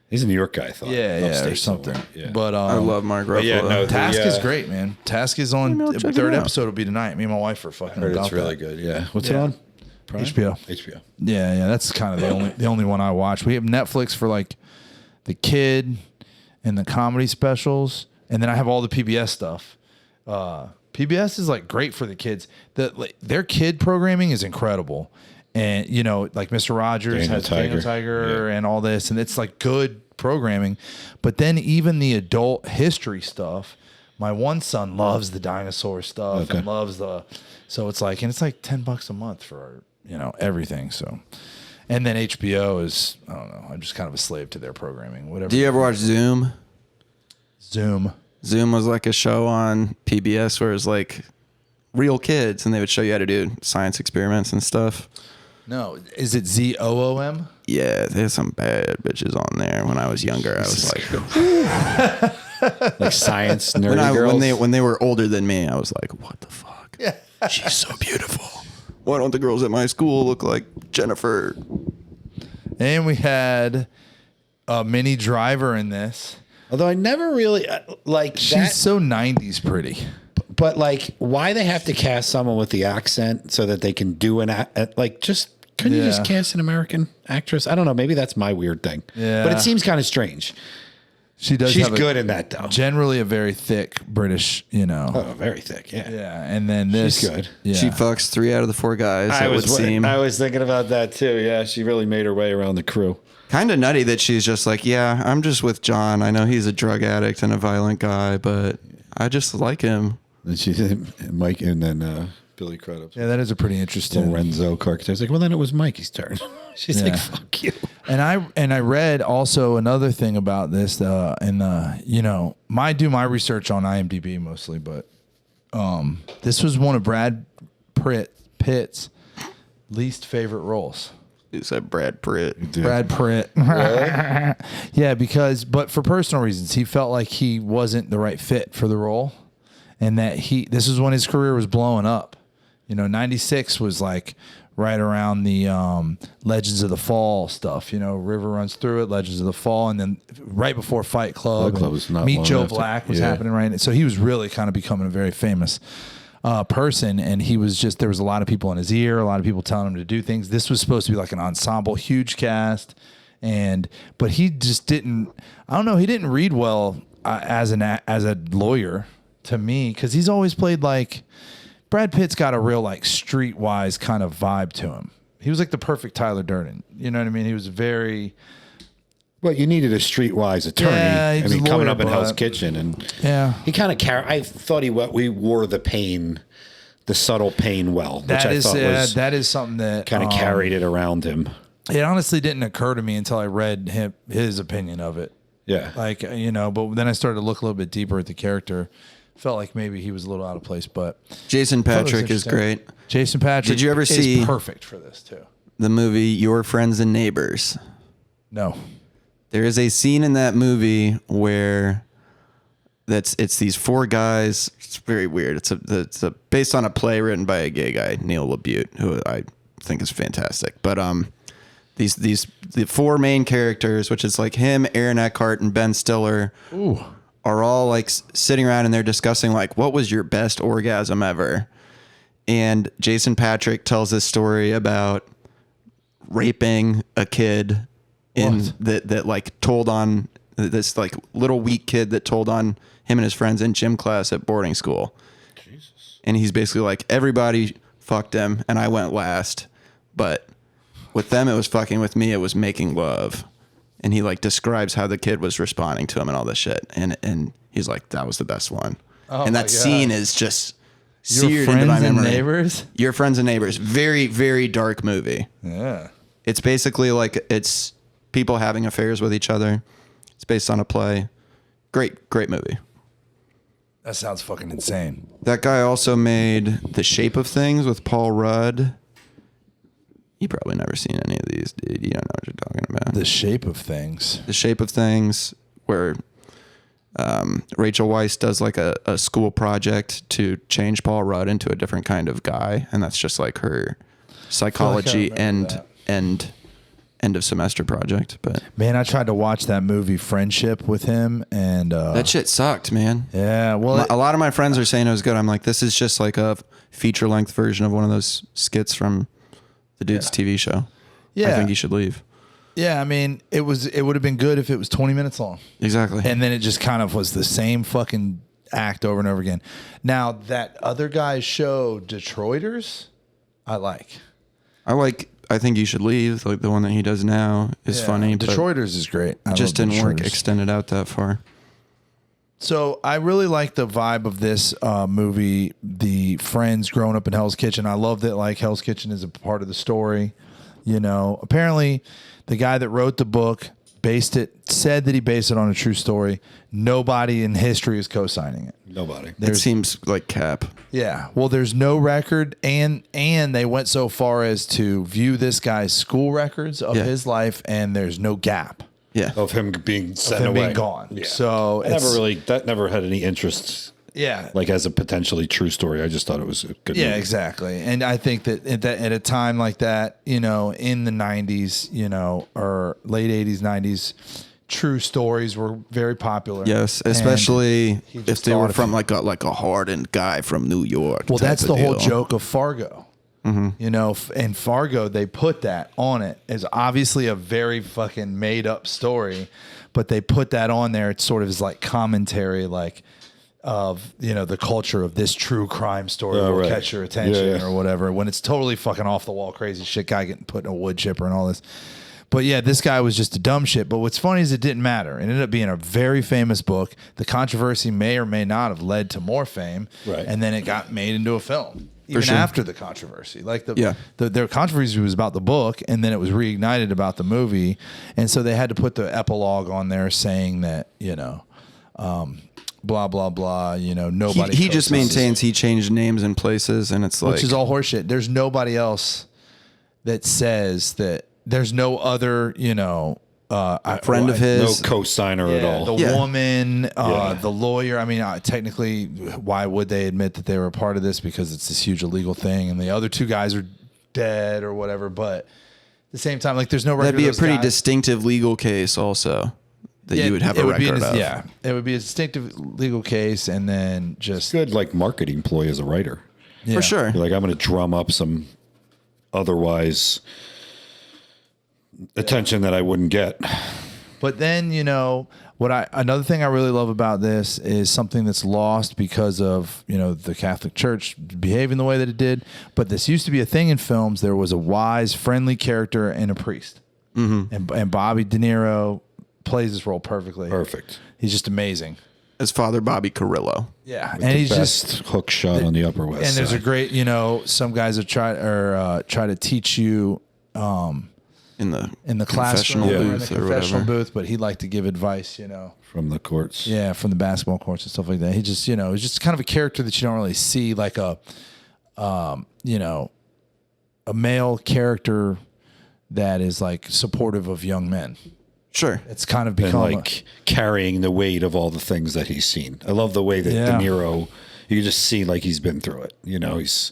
He's a New York guy, I thought. Yeah, Upstate or something. somewhere. Yeah. But I love Mark Ruffalo. yeah, no, Task the, is great, man. Task is on. Maybe I'll check it Third out. episode will be tonight. Me and my wife are fucking. I heard about it's really that. good. Yeah. What's Yeah. it on? Prime? HBO. HBO. Yeah, that's kind of the only one I watch. We have Netflix for like the kid and the comedy specials, and then I have all the PBS stuff. PBS is like great for the kids. Their kid programming is incredible, and like Mr. Rogers Daniel has Daniel Tiger. Tiger and all this, and it's like good programming. But then even the adult history stuff. My one son loves the dinosaur stuff and loves so it's like $10 a month for everything. So, and then HBO is, I don't know, I'm just kind of a slave to their programming. Whatever. Do you ever watch Zoom? Zoom? Zoom was like a show on PBS where it was like real kids, and they would show you how to do science experiments and stuff. No, is it ZOOM? Yeah, there's some bad bitches on there. When I was younger, I was like, like science nerdy girls. When they were older than me, I was like, what the fuck? Yeah. She's so beautiful. Why don't the girls at my school look like Jennifer? And we had a Minnie Driver in this. Although I never really like She's that. so 90s pretty. But like, why they have to cast someone with the accent so that they can do like just couldn't you just cast an American actress? I don't know. Maybe that's my weird thing. Yeah. But it seems kind of strange. She's good in that though. Generally a very thick British, Oh, very thick. Yeah. Yeah. And then this. She's good. Yeah. She fucks 3 out of the 4 guys. I was thinking about that too. Yeah. She really made her way around the crew. Kind of nutty that she's just like, yeah, I'm just with John. I know he's a drug addict and a violent guy, but I just like him. And she, Mike, and then Billy Crudup. Yeah, that is a pretty interesting. Lorenzo character. I was like, well, then it was Mikey's turn. She's like, fuck you. And I read also another thing about this, and I do my research on IMDb mostly, but this was one of Brad Pitt's least favorite roles. You said Brad Pitt. Brad Pitt. Yeah, but for personal reasons, he felt like he wasn't the right fit for the role, and that this is when his career was blowing up. 96 was like right around the Legends of the Fall stuff. River Runs Through It, Legends of the Fall, and then right before Fight Club, Meet Joe Black was happening right. So he was really kind of becoming a very famous person, and there was a lot of people in his ear, a lot of people telling him to do things. This was supposed to be like an ensemble, huge cast, but he just didn't. I don't know. He didn't read well as a lawyer to me, because he's always played like. Brad Pitt's got a real like streetwise kind of vibe to him. He was like the perfect Tyler Durden. You know what I mean? He was very. Well, you needed a streetwise attorney. Yeah, I mean, coming up in Hell's Kitchen, and he kind of I thought we wore the pain, the subtle pain well, which I thought was that is something that kind of carried it around him. It honestly didn't occur to me until I read his opinion of it. Yeah, like but then I started to look a little bit deeper at the character. Felt like maybe he was a little out of place, but Jason Patric is great. Jason Patric. Did you ever see perfect for this too? The movie Your Friends and Neighbors? No. There is a scene in that movie where it's these 4 guys. It's very weird. It's based on a play written by a gay guy, Neil LaBute, who I think is fantastic. But the 4 main characters, which is like him, Aaron Eckhart, and Ben Stiller. Ooh. Are all like sitting around and they're discussing like, what was your best orgasm ever? And Jason Patric tells this story about raping a kid that like told on this like little weak kid that told on him and his friends in gym class at boarding school. Jesus. And he's basically like, everybody fucked him and I went last, but with them, it was fucking. With me, it was making love. And he like describes how the kid was responding to him and all this shit. And he's like, that was the best one. Oh, and that scene is just seared into my memory. Neighbors? Your Friends and Neighbors. Very, very dark movie. Yeah. It's basically like it's people having affairs with each other. It's based on a play. Great, great movie. That sounds fucking insane. That guy also made The Shape of Things with Paul Rudd. You probably never seen any of these, dude. You don't know what you're talking about. The Shape of Things. The Shape of Things, where Rachel Weisz does like a school project to change Paul Rudd into a different kind of guy, and that's just like her psychology and end of semester project. But man, I tried to watch that movie Friendship with him, and that shit sucked, man. Yeah, well, a lot of my friends are saying it was good. I'm like, this is just like a feature length version of one of those skits from the dude's TV show. Yeah. I think you should leave. Yeah, I mean, it would have been good if it was 20 minutes long. Exactly. And then it just kind of was the same fucking act over and over again. Now, that other guy's show, Detroiters, I Think You Should Leave, like the one that he does now, is funny. Detroiters is great. It just didn't work extended out that far. So I really like the vibe of this movie, the friends growing up in Hell's Kitchen. I love that like Hell's Kitchen is a part of the story. Apparently the guy that wrote the book said that he based it on a true story. Nobody in history is co-signing it. Nobody. It seems like cap. Yeah. Well, there's no record, and they went so far as to view this guy's school records of his life, and there's no gap. Yeah. Of him being sent him away. being gone. Yeah. So that never had any interest. Yeah. Like as a potentially true story. I just thought it was a good movie. Exactly. And I think that at a time like that, in the 90s, or late 80s, 90s, true stories were very popular. Yes, especially if they were from like a hardened guy from New York. Well, that's the whole deal. joke of Fargo. In Fargo, they put that on it as obviously a very fucking made up story, but they put that on there. It's sort of as like commentary, like of the culture of this true crime story will catch your attention or whatever. When it's totally fucking off the wall, crazy shit, guy getting put in a wood chipper and all this. But yeah, this guy was just a dumb shit. But what's funny is it didn't matter. It ended up being a very famous book. The controversy may or may not have led to more fame. Right. And then it got made into a film. Even after the controversy. Like their controversy was about the book, and then it was reignited about the movie. And so they had to put the epilogue on there saying that, blah, blah, blah, nobody. He just maintains he changed names and places, and it's like. Which is all horseshit. There's nobody else that says that. There's no other, friend of his, no co-signer at all. The woman, the lawyer. I mean, technically, why would they admit that they were a part of this? Because it's this huge illegal thing, and the other two guys are dead or whatever. But at the same time, like, there's no record. That'd be of a pretty guys. Distinctive legal case, also. That you would have a record of. Yeah, it would be a distinctive legal case, and then just Good, like marketing ploy as a writer. For sure. You're like, I'm going to drum up some otherwise attention that I wouldn't get. But then, another thing I really love about this is something that's lost because of, the Catholic Church behaving the way that it did. But this used to be a thing in films. There was a wise, friendly character and a priest. Mm-hmm. And Bobby DeNiro plays this role perfectly. Perfect. He's just amazing. As Father Bobby Carrillo. Yeah. With and the he's best just hook shot on the Upper West And there's Side. a great, some guys have try to teach you, In the classroom, confessional in the booth or confessional whatever. booth, but he'd like to give advice, from the courts. Yeah, from the basketball courts and stuff like that. He just, he's just kind of a character that you don't really see, like a male character that is like supportive of young men. Sure. It's kind of And become like carrying the weight of all the things that he's seen. I love the way that Yeah. DeNiro, you can just see like he's been through it. He's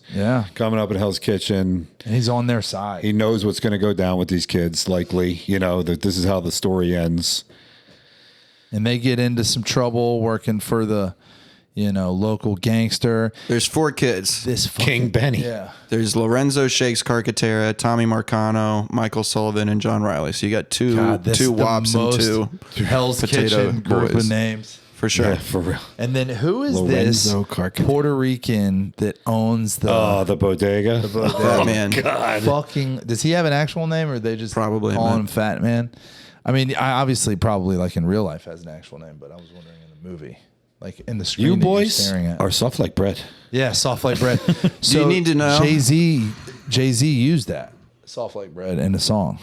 coming up in Hell's Kitchen. And he's on their side. He knows what's going to go down with these kids, likely, that this is how the story ends. And they get into some trouble working for the, local gangster. There's 4 kids. This King Benny. Yeah. There's Lorenzo Shakes Carcaterra, Tommy Marcano, Michael Sullivan, and John Riley. So you got two wops and 2 Hell's potato Kitchen group boys. of names. For sure. Yeah, for real. And then who is Lorenzo this Carcaterra. Puerto Rican that owns the The bodega. Fat Man. God. fucking? Does he have an actual name, or they just Probably, call man. him Fat Man? I mean, I obviously probably like in real life has an actual name, but I was wondering in the movie, like in the screen. You that you're boys staring at. are soft like bread. Yeah, soft like bread. So you need to know? Jay-Z used that soft like bread in the song.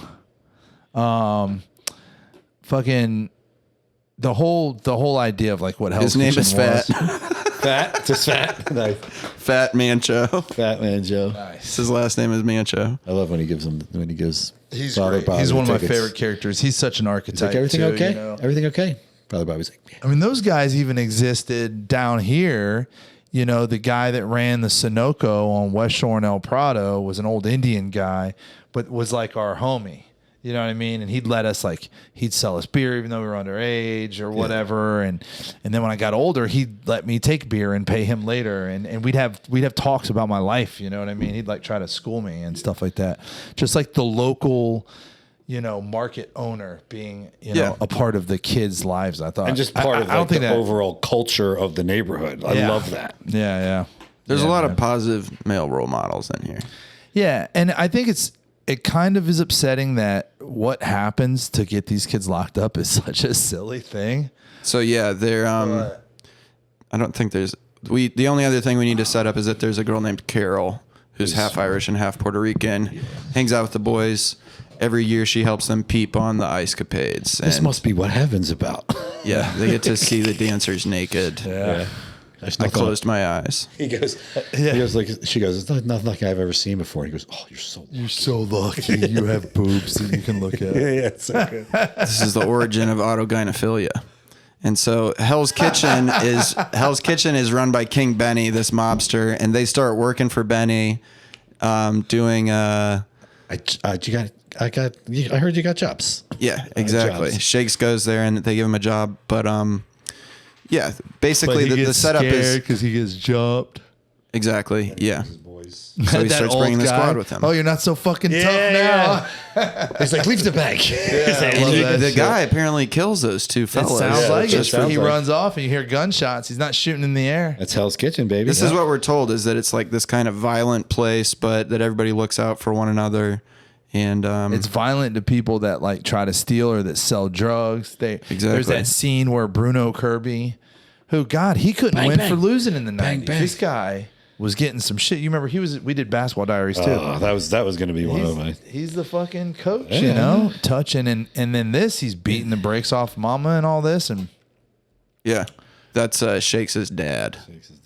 Fucking the whole idea of like what Hell's His name Kitchen is was. Fat? Just fat? Nice. Fat Mancho. Fat Man Joe. Nice. His last name is Mancho. I love when he gives He's Father great. Bobby He's one of my tickets. favorite characters. He's such an archetype. He's like, everything too, okay? Everything okay? Father Bobby's like, yeah. I mean, those guys even existed down here. The guy that ran the Sunoco on West Shore and El Prado was an old Indian guy, but was like our homie. You know what I mean? And he'd let us he'd sell us beer even though we were underage or whatever. And then when I got older, he'd let me take beer and pay him later. And we'd have talks about my life. You know what I mean? He'd like try to school me and stuff like that. Just like the local, market owner being, a part of the kids' lives. I thought, And just part of I don't think the that, overall culture of the neighborhood. I love that. Yeah. There's Yeah, a lot man. of positive male role models in here. Yeah, and I think it kind of is upsetting that what happens to get these kids locked up is such a silly thing. So yeah, they're I don't think there's the only other thing we need to set up is that there's a girl named Carol who's half Irish and half Puerto Rican, hangs out with the boys. Every year she helps them peep on the ice capades. This must be what heaven's about. Yeah, they get to see the dancers naked. Yeah. I closed my eyes. He goes, she goes, it's nothing like I've ever seen before. He goes, oh, you're so lucky. You have boobs that you can look at. Yeah, it's so good. This is the origin of autogynephilia. And so Hell's Kitchen is run by King Benny, this mobster, and they start working for Benny, doing I heard you got jobs. Yeah, exactly. Jobs. Shakes goes there and they give him a job, but yeah, basically the setup is because he gets jumped. Exactly. Yeah. Boys. So he starts bringing the squad with him. Oh, you're not so fucking tough now. He's like, leave the bank. And the guy apparently kills those two It fellas. sounds like it. sounds He like runs off and you hear gunshots. He's not shooting in the air. That's Hell's Kitchen, baby. This is what we're told, is that it's like this kind of violent place, but that everybody looks out for one another. And it's violent to people that like try to steal or that sell drugs. There's that scene where Bruno Kirby, who he couldn't win for losing in the 90s. This guy was getting some shit. You remember we did Basketball Diaries too. Oh, that was going to be one of my. He's the fucking coach, you know, touching and then he's beating the brakes off Mama and all this and yeah, that's Shakes' dad.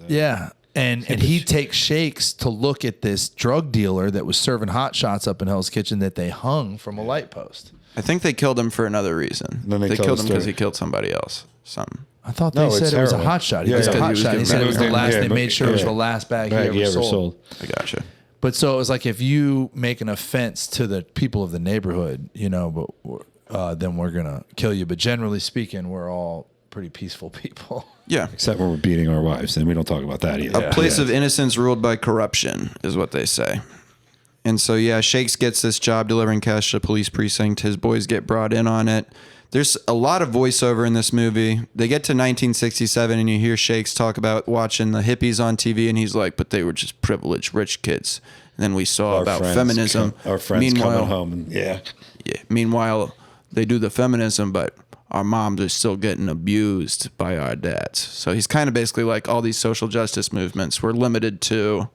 Yeah. And he takes Shakes to look at this drug dealer that was serving hot shots up in Hell's Kitchen that they hung from a light post. I think they killed him for another reason. Then they killed him story. because he killed somebody else. Something. I thought they said it was a heroin. hot shot. He Yeah, was a yeah. hot shot. He said it was the last. Yeah, They made sure it was yeah. the last bag he ever sold. I gotcha. But so it was like if you make an offense to the people of the neighborhood, you know, then we're gonna kill you. But generally speaking, we're all pretty peaceful people. Yeah. Except when we're beating our wives, and we don't talk about that either. A place of innocence ruled by corruption is what they say. And so, yeah, Shakes gets this job delivering cash to a police precinct. His boys get brought in on it. There's a lot of voiceover in this movie. They get to 1967, and you hear Shakes talk about watching the hippies on TV, and he's like, but they were just privileged, rich kids. And then we saw about feminism. Our friends coming home. And, yeah. Meanwhile, they do the feminism, but our moms are still getting abused by our dads. So he's kind of basically like all these social justice movements were limited to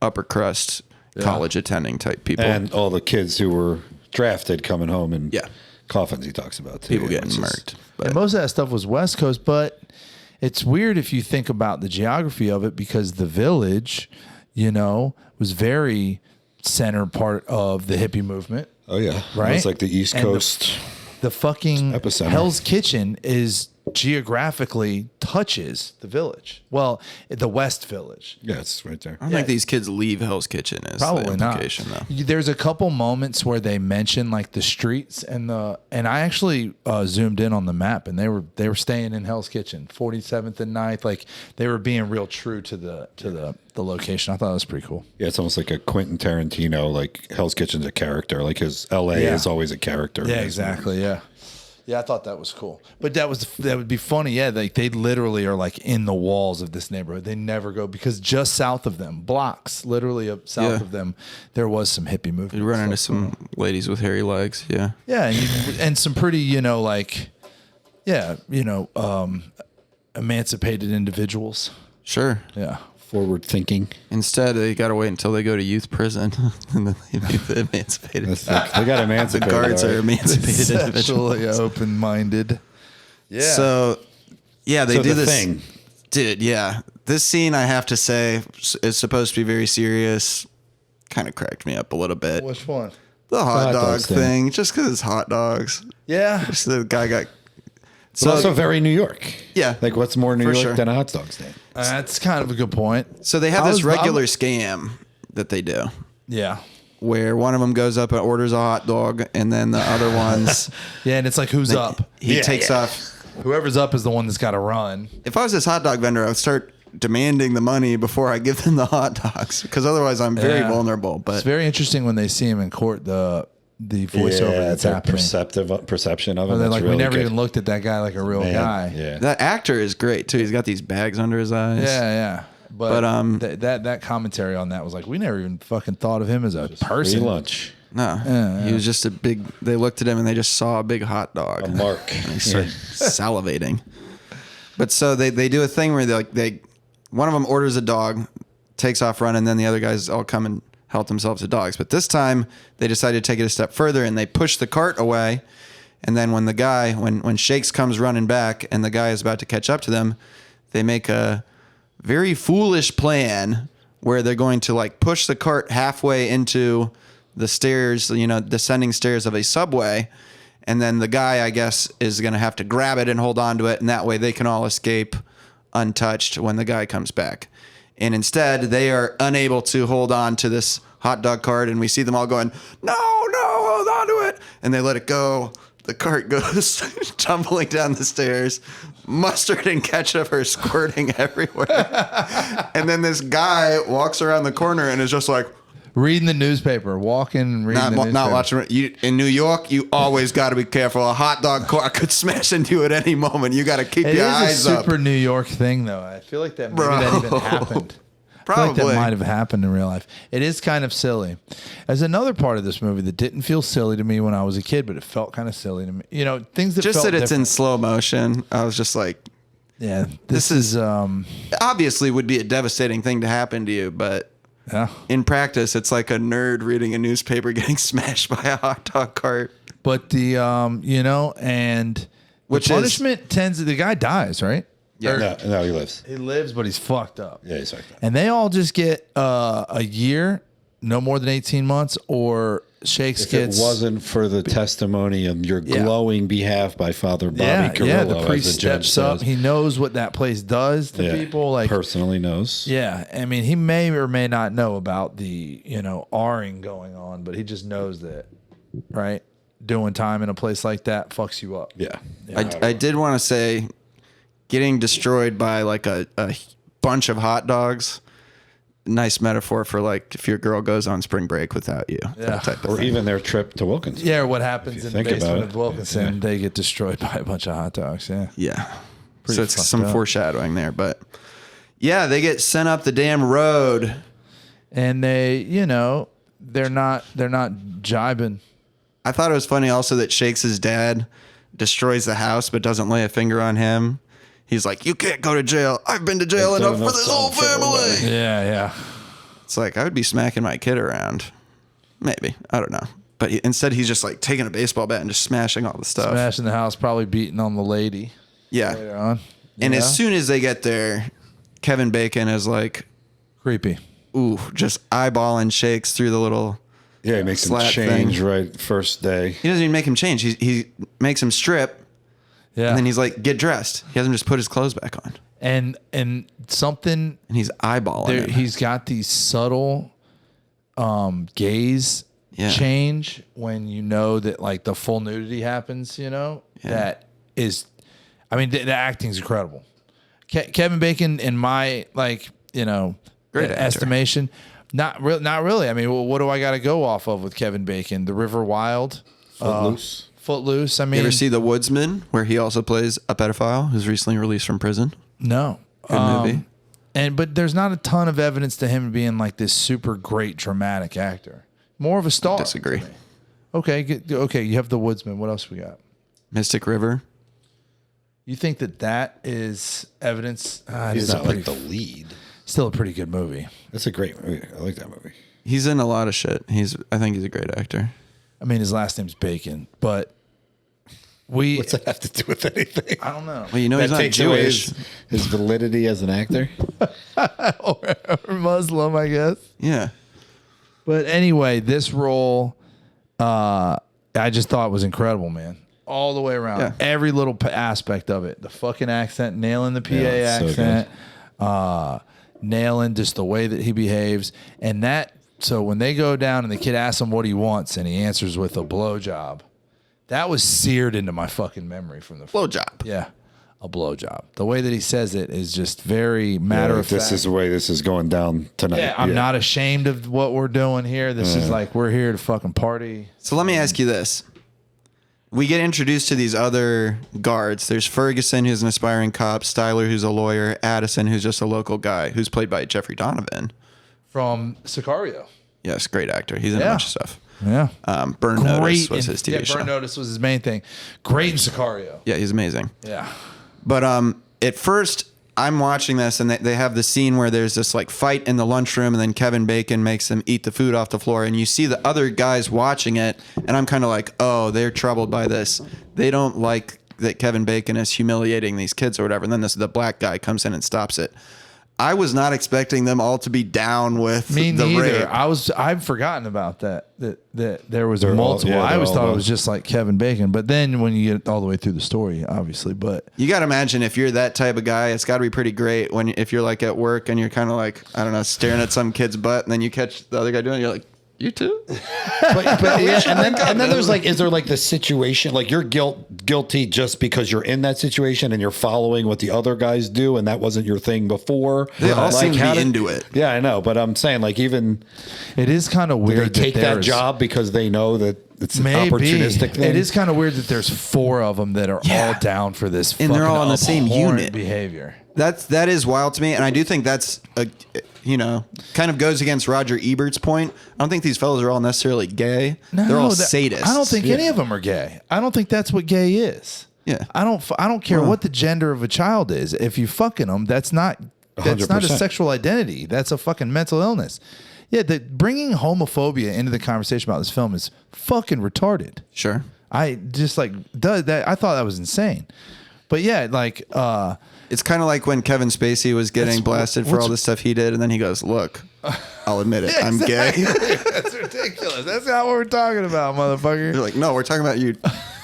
upper crust, college attending type people. And all the kids who were drafted coming home in coffins he talks about too. People getting murked. And most of that stuff was West Coast, but it's weird if you think about the geography of it because the Village, you know, was very center part of the hippie movement. Oh yeah. Right? It's like the East Coast. The fucking epicenter. Hell's Kitchen is geographically touches the Village. Well, the West Village. Yeah, it's right there. I don't think these kids leave Hell's Kitchen is Probably the implication, not. though. There's a couple moments where they mention like the streets and I actually zoomed in on the map and they were staying in Hell's Kitchen, 47th and 9th. Like they were being real true to the location. I thought it was pretty cool. Yeah, it's almost like a Quentin Tarantino. Like Hell's Kitchen's a character. Like his L.A. is always a character. Yeah, exactly. Yeah. Yeah, I thought that was cool. But that would be funny. Yeah, like they literally are like in the walls of this neighborhood. They never go because just south of them, blocks literally south of them, there was some hippie movement. You run into some ladies with hairy legs. Yeah. Yeah, and some pretty, emancipated individuals. Sure. Yeah. Forward thinking. Instead, they got to wait until they go to youth prison and then they be emancipated. They got emancipated. The guards are emancipated individuals. Sexually open-minded. Yeah. So, yeah, they do this thing. Dude, yeah. This scene, I have to say, is supposed to be very serious. Kind of cracked me up a little bit. Which one? The hot dog dogs thing. Just because it's hot dogs. Yeah. Just the guy got... So also very New York. Yeah. Like what's more New For York sure. than a hot dog stand? That's kind of a good point. So they have this regular scam that they do. Yeah. Where one of them goes up and orders a hot dog, and then the other ones... Yeah, and it's like, who's up? He takes off... Whoever's up is the one that's got to run. If I was this hot dog vendor, I would start demanding the money before I give them the hot dogs, because otherwise I'm very vulnerable. But it's very interesting when they see him in court, the voiceover that's happening. Perception of him. They're like, really we never good. even looked at that guy like a real guy. Yeah. that actor is great too. He's got these bags under his eyes. Yeah. But that commentary on that was like, we never even fucking thought of him as a person. Free lunch. No, he was just a big. They looked at him and they just saw a big hot dog. A mark. And they started salivating. But so they do a thing where one of them orders a dog, takes off running, and then the other guys all come and help themselves to dogs. But this time they decided to take it a step further and they push the cart away. And then when Shakes comes running back and the guy is about to catch up to them, they make a very foolish plan where they're going to like push the cart halfway into the stairs, descending stairs of a subway. And then the guy, I guess, is going to have to grab it and hold on to it. And that way they can all escape untouched when the guy comes back. And instead, they are unable to hold on to this hot dog cart. And we see them all going, no, hold on to it. And they let it go. The cart goes tumbling down the stairs. Mustard and ketchup are squirting everywhere. And then this guy walks around the corner and is just like, reading the newspaper, walking and reading the newspaper. Not watching. In New York, you always got to be careful. A hot dog cart could smash into you at any moment. You got to keep your eyes up. It is a super New York thing, though. I feel like that even happened. Probably. I feel like that might have happened in real life. It is kind of silly. There's another part of this movie that didn't feel silly to me when I was a kid, but it felt kind of silly to me. Things that just felt that it's different. in slow motion. I was just like, yeah, this is obviously would be a devastating thing to happen to you, but yeah. In practice, it's like a nerd reading a newspaper getting smashed by a hot dog cart. But the and which the punishment the guy dies, right? Yeah, no, he lives. He lives, but he's fucked up. Yeah, he's fucked up. And they all just get a year, no more than 18 months, or Shakes If gets. it wasn't for the testimony of your glowing behalf by Father Bobby Carrillo, the priest as the judge steps up. says. He knows what that place does to people. Like personally knows. Yeah, I mean, he may or may not know about the R-ing going on, but he just knows that, right? Doing time in a place like that fucks you up. Yeah. I did want to say, getting destroyed by like a bunch of hot dogs. Nice metaphor for like if your girl goes on spring break without you. That type of or thing. even their trip to Wilkinson. Yeah, what happens in the think about basement it. of Wilkinson, they get destroyed by a bunch of hot dogs. Yeah. Yeah. Pretty So it's fucked some up. foreshadowing there, but yeah, they get sent up the damn road. And they, they're not jibing. I thought it was funny also that Shakes' dad destroys the house but doesn't lay a finger on him. He's like, you can't go to jail. I've been to jail I've enough done for enough this time whole for family. everybody. Yeah. It's like, I would be smacking my kid around. Maybe. I don't know. But instead, he's just like taking a baseball bat and just smashing all the stuff. Smashing the house, probably beating on the lady Yeah. later on. And Yeah. as soon as they get there, Kevin Bacon is like, Creepy. ooh, just eyeballing Shakes through the little... Yeah, he makes him Slat change thing. right first day. He doesn't even make him change. He makes him strip, Yeah. and then he's like, get dressed. He has him just put his clothes back on. And something And he's eyeballing there, him. he's got these subtle gaze change when that like the full nudity happens, that is, I mean, the acting's incredible. Kevin Bacon, in my Great actor. estimation, not really. I mean, what do I got to go off of with Kevin Bacon? The River Wild, Footloose. I mean, You ever see The Woodsman, where he also plays a pedophile who's recently released from prison? no. Good movie. But there's not a ton of evidence to him being like this super great dramatic actor. More of a star. Disagree. Okay, okay. You have The Woodsman. What else we got? Mystic River. You think that is evidence? He's not like the lead. Still a pretty good movie. That's a great movie. I like that movie. He's in a lot of shit. I think he's a great actor. I mean, his last name's Bacon, but we. What's that have to do with anything? I don't know. Well, you know he's That not takes away Jewish. his validity as an actor. or Muslim, I guess. Yeah. But anyway, this role, I just thought was incredible, man. All the way around, Yeah. every little aspect of it. The fucking accent, nailing the PA Yeah, so accent, nailing just the way that he behaves, and that. So when they go down and the kid asks him what he wants, and he answers with a blowjob, that was seared into my fucking memory from the Blowjob. Yeah, a blowjob. The way that he says it is just very matter of fact. This is the way this is going down tonight. Yeah, I'm not ashamed of what we're doing here. This is like we're here to fucking party. So let me ask you this. We get introduced to these other guards. There's Ferguson, who's an aspiring cop, Styler, who's a lawyer, Addison, who's just a local guy, who's played by Jeffrey Donovan. From Sicario. Yes, great actor. He's in a bunch of stuff. Yeah. Burn Notice was his TV show. Burn Notice was his main thing. Great in Sicario. Yeah, he's amazing. Yeah. But at first, I'm watching this, and they have the scene where there's this like fight in the lunchroom, and then Kevin Bacon makes them eat the food off the floor, and you see the other guys watching it, and I'm kind of like, oh, they're troubled by this. They don't like that Kevin Bacon is humiliating these kids or whatever. And then the black guy comes in and stops it. I was not expecting them all to be down with Me the neither. rape. I've forgotten about that there was multiple. I always thought it was just like Kevin Bacon, but then when you get all the way through the story, obviously, but you got to imagine if you're that type of guy, it's got to be pretty great if you're like at work and you're kind of like, I don't know, staring at some kid's butt, and then you catch the other guy doing it, you're like, you too? but yeah, and then there's like, is there like the situation, like you're guilty just because you're in that situation and you're following what the other guys do, and that wasn't your thing before? They all like, seem to be into it. Yeah, I know, but I'm saying like even it is kind of weird. They take that job because they know that it's an opportunistic thing. It is kind of weird that there's 4 of them that are all down for this, and they're all in the same unit behavior. That is wild to me, and I do think that's kind of goes against Roger Ebert's point. I don't think these fellas are all necessarily gay. No, they're all sadists. I don't think any of them are gay. I don't think that's what gay is. Yeah, I don't care what the gender of a child is. If you fucking them, that's not a sexual identity. That's a fucking mental illness. Yeah, bringing homophobia into the conversation about this film is fucking retarded. Sure. I just I thought that was insane. But yeah, like it's kind of like when Kevin Spacey was getting blasted for all the stuff he did, and then he goes, "Look, I'll admit it, I'm gay." That's ridiculous. That's not what we're talking about, motherfucker. You're like, no, we're talking about you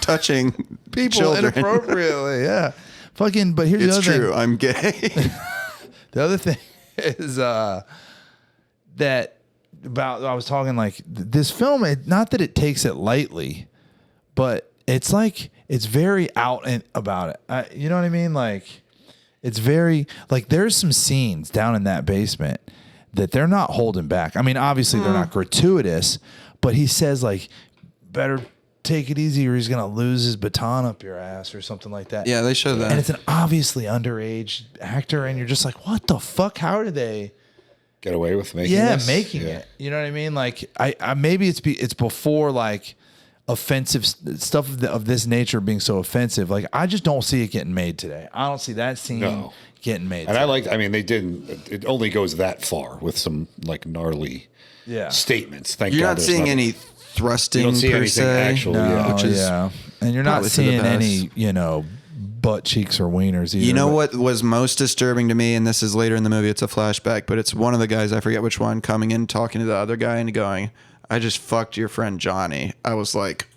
touching people children inappropriately. Yeah, fucking. But here's the other thing. It's true. I'm gay. The other thing is that about I was talking like this film. Not that it takes it lightly, but it's like it's very out and about it. You know what I mean? Like it's very like there's some scenes down in that basement that they're not holding back. I mean, obviously they're not gratuitous, but he says like, better take it easy or he's going to lose his baton up your ass or something like that. Yeah, they show that. And it's an obviously underage actor. And you're just like, what the fuck? How did they get away with making this? Making it. You know what I mean? Like I maybe it's before like offensive stuff of this nature being so offensive. Like I just don't see it getting made today. I don't see that scene getting made. And today. They didn't. It only goes that far with some like gnarly statements. Thank You're God not seeing any thrusting. You don't see per anything se. actual. And you're not seeing any butt cheeks or wieners either. You know what was most disturbing to me, and this is later in the movie, it's a flashback, but it's one of the guys, I forget which one, coming in talking to the other guy and going, I just fucked your friend Johnny. I was like,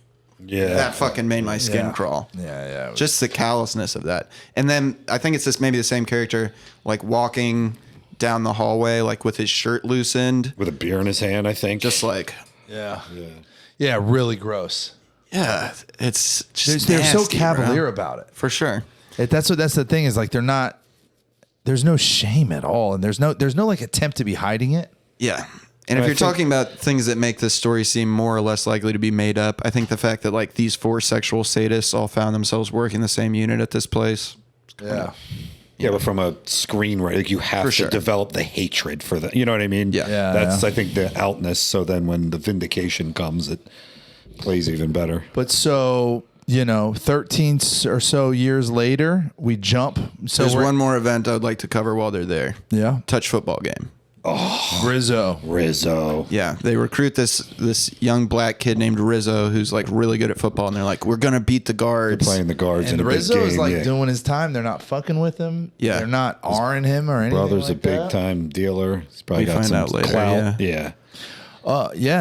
that fucking made my skin crawl. Yeah. Just the callousness of that. And then I think it's maybe the same character, like walking down the hallway, like with his shirt loosened. With a beer in his hand, I think. Just like. Yeah, really gross. Yeah, it's just they're nasty, so cavalier about it. For sure. That's the thing is like they're not. There's no shame at all, and there's no like attempt to be hiding it. Yeah. And if you're talking about things that make this story seem more or less likely to be made up, I think the fact that like these 4 sexual sadists all found themselves working the same unit at this place. Yeah, but from a screenwriter, like you have to develop the hatred for that. You know what I mean? Yeah. That's I think the outness. So then when the vindication comes, it plays even better. But so 13 or so years later, we jump. So there's one more event I'd like to cover while they're there. Yeah, touch football game. Oh, Rizzo. Yeah, they recruit this young black kid named Rizzo who's like really good at football, and they're like, we're gonna beat the guards. They're playing the guards and in a Rizzo big game. is like doing his time. They're not fucking with him. Yeah, they're not R-ing him or anything. Brother's like a big time dealer. He's probably got find some out later. clout. Yeah.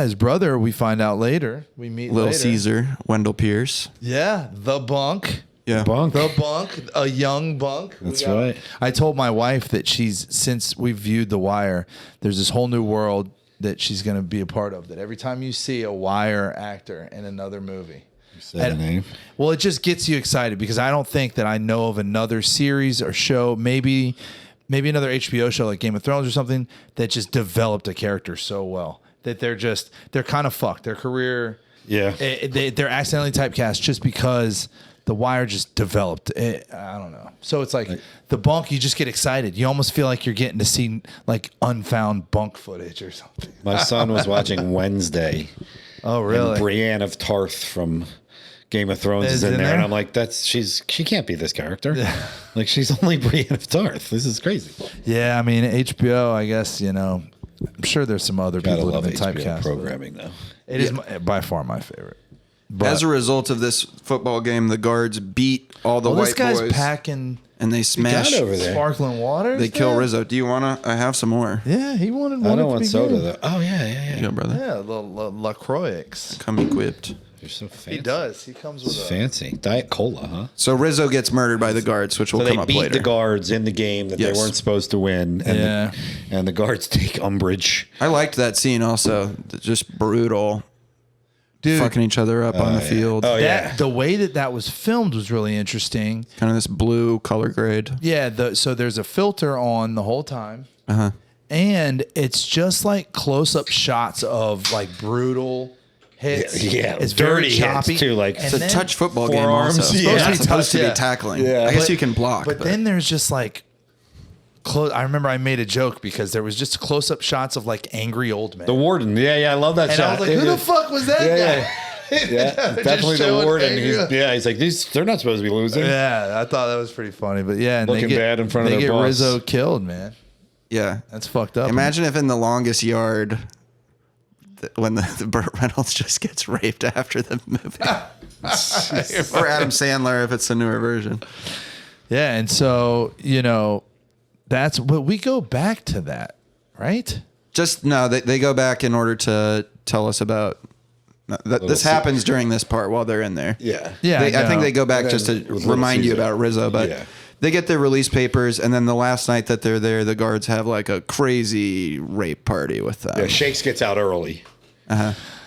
His brother. We find out later. We meet Little later. Caesar, Wendell Pierce. Yeah, the bunk. Yeah, the bunk, a young bunk. That's right. I told my wife that since we viewed The Wire, there's this whole new world that she's going to be a part of. That every time you see a Wire actor in another movie, you say the name. Well, it just gets you excited because I don't think that I know of another series or show, maybe another HBO show like Game of Thrones or something that just developed a character so well that they're kind of fucked. Their career, they're accidentally typecast just because The Wire just developed it. I don't know. So it's like the bunk, you just get excited. You almost feel like you're getting to see like unfound bunk footage or something. My son was watching Wednesday. Oh, really? And Brienne of Tarth from Game of Thrones is in there. And I'm like, she can't be this character. Like she's only Brienne of Tarth. This is crazy. Yeah, I mean, HBO, I guess, I'm sure there's some other people that have been typecast. Programming though. It is by far my favorite. But as a result of this football game, the guards beat all the white boys. This guy's packing And they smash got over there? Sparkling water. They kill Rizzo. Do you want to? I have some more. Yeah, he wanted. I one don't to want be soda good. though. Oh yeah. Yeah, brother. Yeah, LaCroix. Come equipped. You're so fancy. He does. He comes with It's a fancy Diet Cola, huh? So Rizzo gets murdered by the guards, which will So come they up beat later. the guards in the game that Yes. they weren't supposed to win, and and the guards take umbrage. I liked that scene also. Just brutal. dude. Fucking each other up on the field. Oh yeah. The way that was filmed was really interesting. Kind of this blue color grade. Yeah, so there's a filter on the whole time. And it's just like close-up shots of like brutal hits. Yeah, it's very dirty choppy hits, too, like- And It's a then- touch football game forearms, also. It's yeah. supposed to be supposed to Yeah. be tackling. Yeah. I guess But- you can block. But then there's just like close. I remember I made a joke because there was just close-up shots of like angry old men. The warden. Yeah, I love that and shot. I was like, who the fuck was that guy? Yeah, definitely the showing warden. anger. He's like, they're not supposed to be losing. Yeah, I thought that was pretty funny. But yeah, and Looking bad in front of they their get boss. Rizzo killed, man. yeah. That's fucked up. Imagine if in the longest yard, when the Burt Reynolds just gets raped after the movie. Or Adam Sandler if it's a newer version. Yeah, and so that's but we go back to that, right? Just no, they go back in order to tell us about. This happens during this part while they're in there. Yeah. Yeah, I think know. they go back And just then to with Little remind you Caesar. about Rizzo, but Yeah. they get their release papers, and then the last night that they're there, the guards have like a crazy rape party with them. Yeah, Shakes gets out early.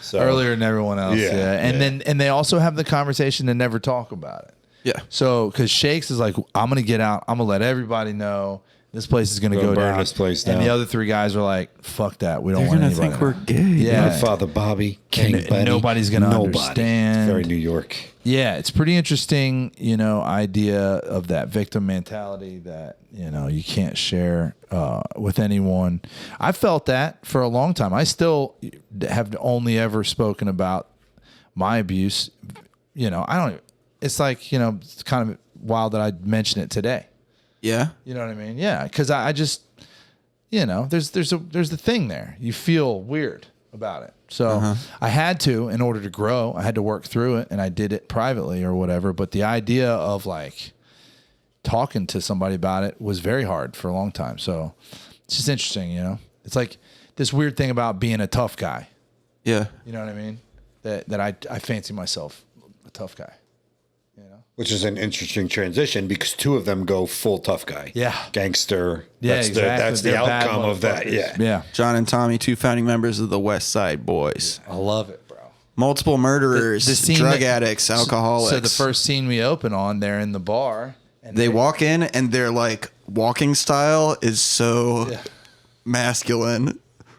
So, Earlier than everyone else. Yeah, Yeah, and yeah. then they also have the conversation to never talk about it. Yeah. So because Shakes is like, I'm gonna get out. I'm gonna let everybody know this place is gonna Go go burn down. this place And down. the other three guys are like, fuck that. We don't They're want gonna anybody. think we're gay. Yeah. My father Bobby, King And Buddy. nobody's gonna understand. It's very New York. Yeah, it's pretty interesting, idea of that victim mentality that, you can't share with anyone. I felt that for a long time. I still have only ever spoken about my abuse. It's like, it's kind of wild that I mention it today. Yeah. You know what I mean? Yeah, because I just, there's the thing there. You feel weird about it. So I had to, in order to grow, I had to work through it, and I did it privately or whatever. But the idea of like talking to somebody about it was very hard for a long time. So it's just interesting, It's like this weird thing about being a tough guy. Yeah. You know what I mean? That I fancy myself a tough guy. Which is an interesting transition because two of them go full tough guy. Yeah. Gangster. Yeah, that's exactly. That's the They're bad outcome of that. motherfuckers. Yeah. Yeah. John and Tommy, two founding members of the West Side Boys. I love it, bro. Multiple murderers, The scene drug that- addicts, alcoholics. So the first scene we open on, they're in the bar. And they walk in and their like walking style is so masculine.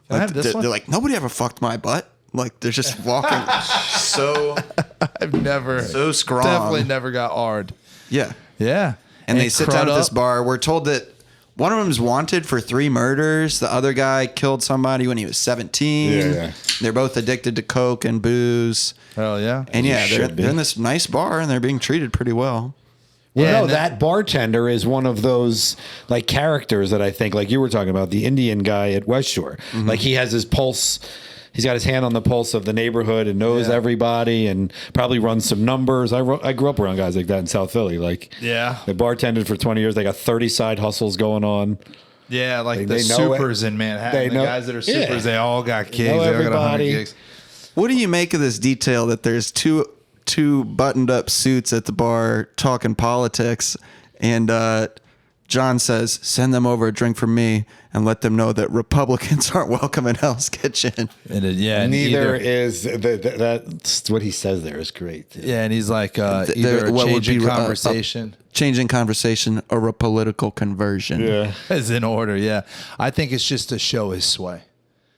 I have Like, this they're, one? they're like, nobody ever fucked my butt. Like they're just walking so I've never so strong. definitely never got hard. Yeah. Yeah. And they sit down at Crudup- this bar. We're told that one of them's wanted for 3 murders. The other guy killed somebody when he was 17. Yeah. They're both addicted to coke and booze. Hell yeah. And yeah, You should be. they're in this nice bar and they're being treated pretty well. Well, Yeah, no, and that bartender is one of those like characters that I think, like you were talking about, the Indian guy at West Shore. Like he has his pulse. He's got his hand on the pulse of the neighborhood and knows everybody and probably runs some numbers. I grew up around guys like that in South Philly. Like, Yeah. they bartended for 20 years. They got 30 side hustles going on. Yeah, like the they know it. supers in Manhattan. They The know- guys that are yeah. supers, they all got gigs. know They all got 100 everybody. gigs. What do you make of this detail that there's two buttoned up suits at the bar talking politics and John says, send them over a drink from me and let them know that Republicans aren't welcome in Hell's Kitchen. And and Neither is that's what he says there is great. Yeah, and he's like either a what would changing be, conversation Changing conversation or a political conversion. Yeah. is in order. Yeah, I think it's just to show his sway.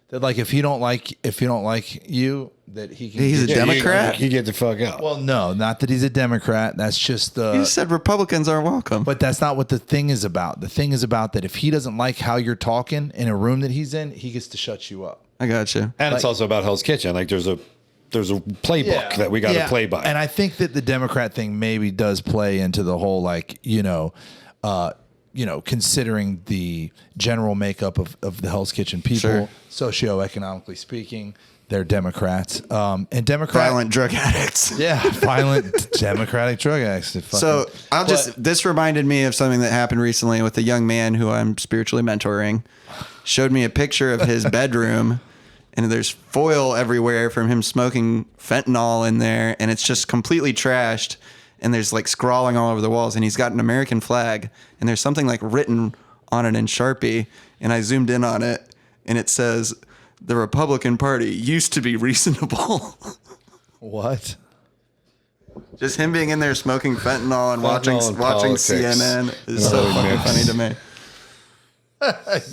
That like if you don't like you, that he can. He's a get- Democrat? You get the fuck out. Well, no, not that he's a Democrat. That's just You said Republicans aren't welcome. But that's not what the thing is about. The thing is about that if he doesn't like how you're talking in a room that he's in, he gets to shut you up. I got you. And it's also about Hell's Kitchen. Like there's a playbook that we got to play by. And I think that the Democrat thing maybe does play into the whole considering the general makeup of the Hell's Kitchen people, Sure. socioeconomically speaking, They're Democrats. And violent drug addicts. Yeah, violent Democratic drug addicts. This reminded me of something that happened recently with a young man who I'm spiritually mentoring. Showed me a picture of his bedroom, and there's foil everywhere from him smoking fentanyl in there, and it's just completely trashed, and there's like scrawling all over the walls, and he's got an American flag, and there's something like written on it in Sharpie, and I zoomed in on it, and it says, "The Republican Party used to be reasonable." What? Just him being in there smoking fentanyl and watching CNN is so fucking funny to me.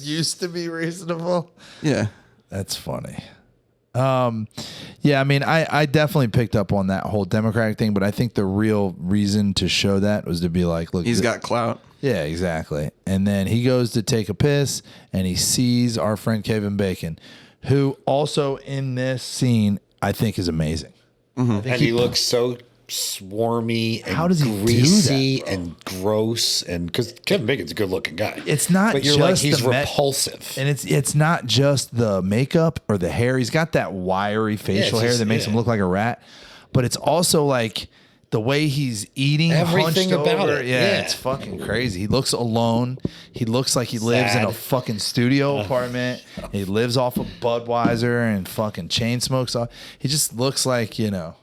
Used to be reasonable. Yeah. That's funny. Yeah, I mean, I definitely picked up on that whole Democratic thing, but I think the real reason to show that was to be like, look, he's got clout. Yeah, exactly. And then he goes to take a piss and he sees our friend Kevin Bacon, who also in this scene I think is amazing. Mm-hmm. And he looks so swarmy and how does he greasy do that, and gross, and because Kevin Bacon's a good looking guy. It's not, but you're just like he's repulsive, and it's not just the makeup or the hair. He's got that wiry facial hair that makes him look like a rat, but it's also like the way he's eating, everything about over. it. Yeah, it's fucking crazy. He looks alone. He looks like he lives in a fucking studio apartment. He lives off of Budweiser and fucking chain smokes. He just looks like, you know.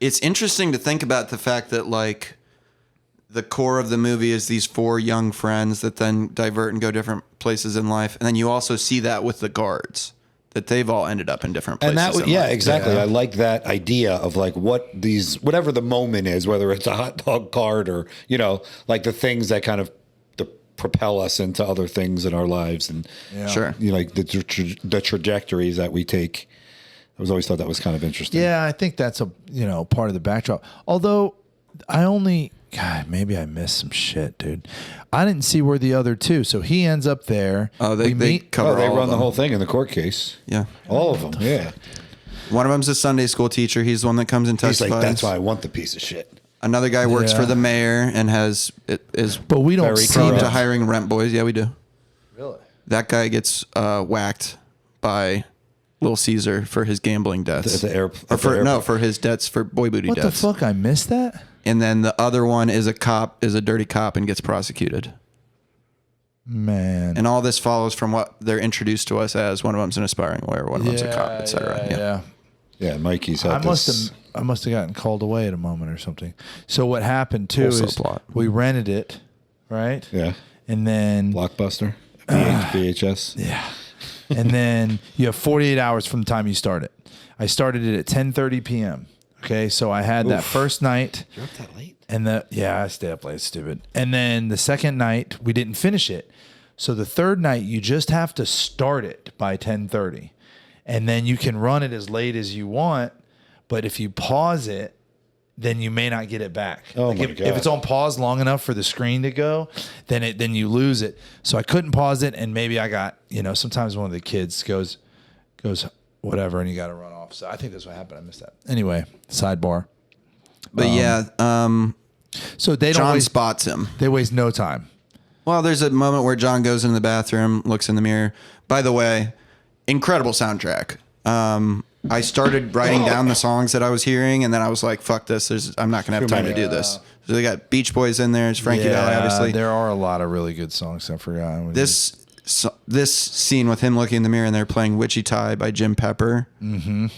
It's interesting to think about the fact that like the core of the movie is these four young friends that then divert and go different places in life. And then you also see that with the guards, that they've all ended up in different places. And that, exactly. Yeah. I like that idea of like whatever the moment is, whether it's a hot dog cart or, you know, like the things that kind of propel us into other things in our lives. And sure, you know, like the trajectories that we take. I was always thought that was kind of interesting. Yeah, I think that's part of the backdrop. Although maybe I missed some shit, dude. I didn't see where the other two. So he ends up there. Oh, they run the whole thing in the court case. Yeah, all of them. Yeah. One of them's a Sunday school teacher. He's the one that comes and testifies. He's like, that's why I want the piece of shit. Another guy works for the mayor and but we don't see prone to hiring rent boys. Yeah, we do. Really? That guy gets whacked by Little Caesar for his gambling debts. For his debts for boy booty debts. What the fuck? I missed that? And then the other one is a dirty cop and gets prosecuted. Man. And all this follows from what they're introduced to us as. One of them's an aspiring lawyer, one of them's a cop, etc. Yeah, Mikey's had I must have gotten called away at a moment or something. So what happened too is we rented it, right? Yeah. And then Blockbuster, VHS. Yeah. And then you have 48 hours from the time you start it. I started it at 10:30 p.m. Okay, so I had that first night. You're up that late? And I stayed up late, it's stupid. And then the second night, we didn't finish it. So the third night, you just have to start it by 10:30. And then you can run it as late as you want. But if you pause it, then you may not get it back. Oh my God. If it's on pause long enough for the screen to go, then you lose it. So I couldn't pause it, and maybe I got, sometimes one of the kids goes whatever, and you got to run off. So I think that's what happened. I missed that. Anyway, sidebar. But so John spots him. They waste no time. Well, there's a moment where John goes into the bathroom, looks in the mirror. By the way, incredible soundtrack. I started writing down the songs that I was hearing, and then I was like, fuck this. I'm not going to have time to do this. So they got Beach Boys in there. There's Frankie Valli, obviously. There are a lot of really good songs. I forgot. This scene with him looking in the mirror and they're playing Wichita by Jim Pepper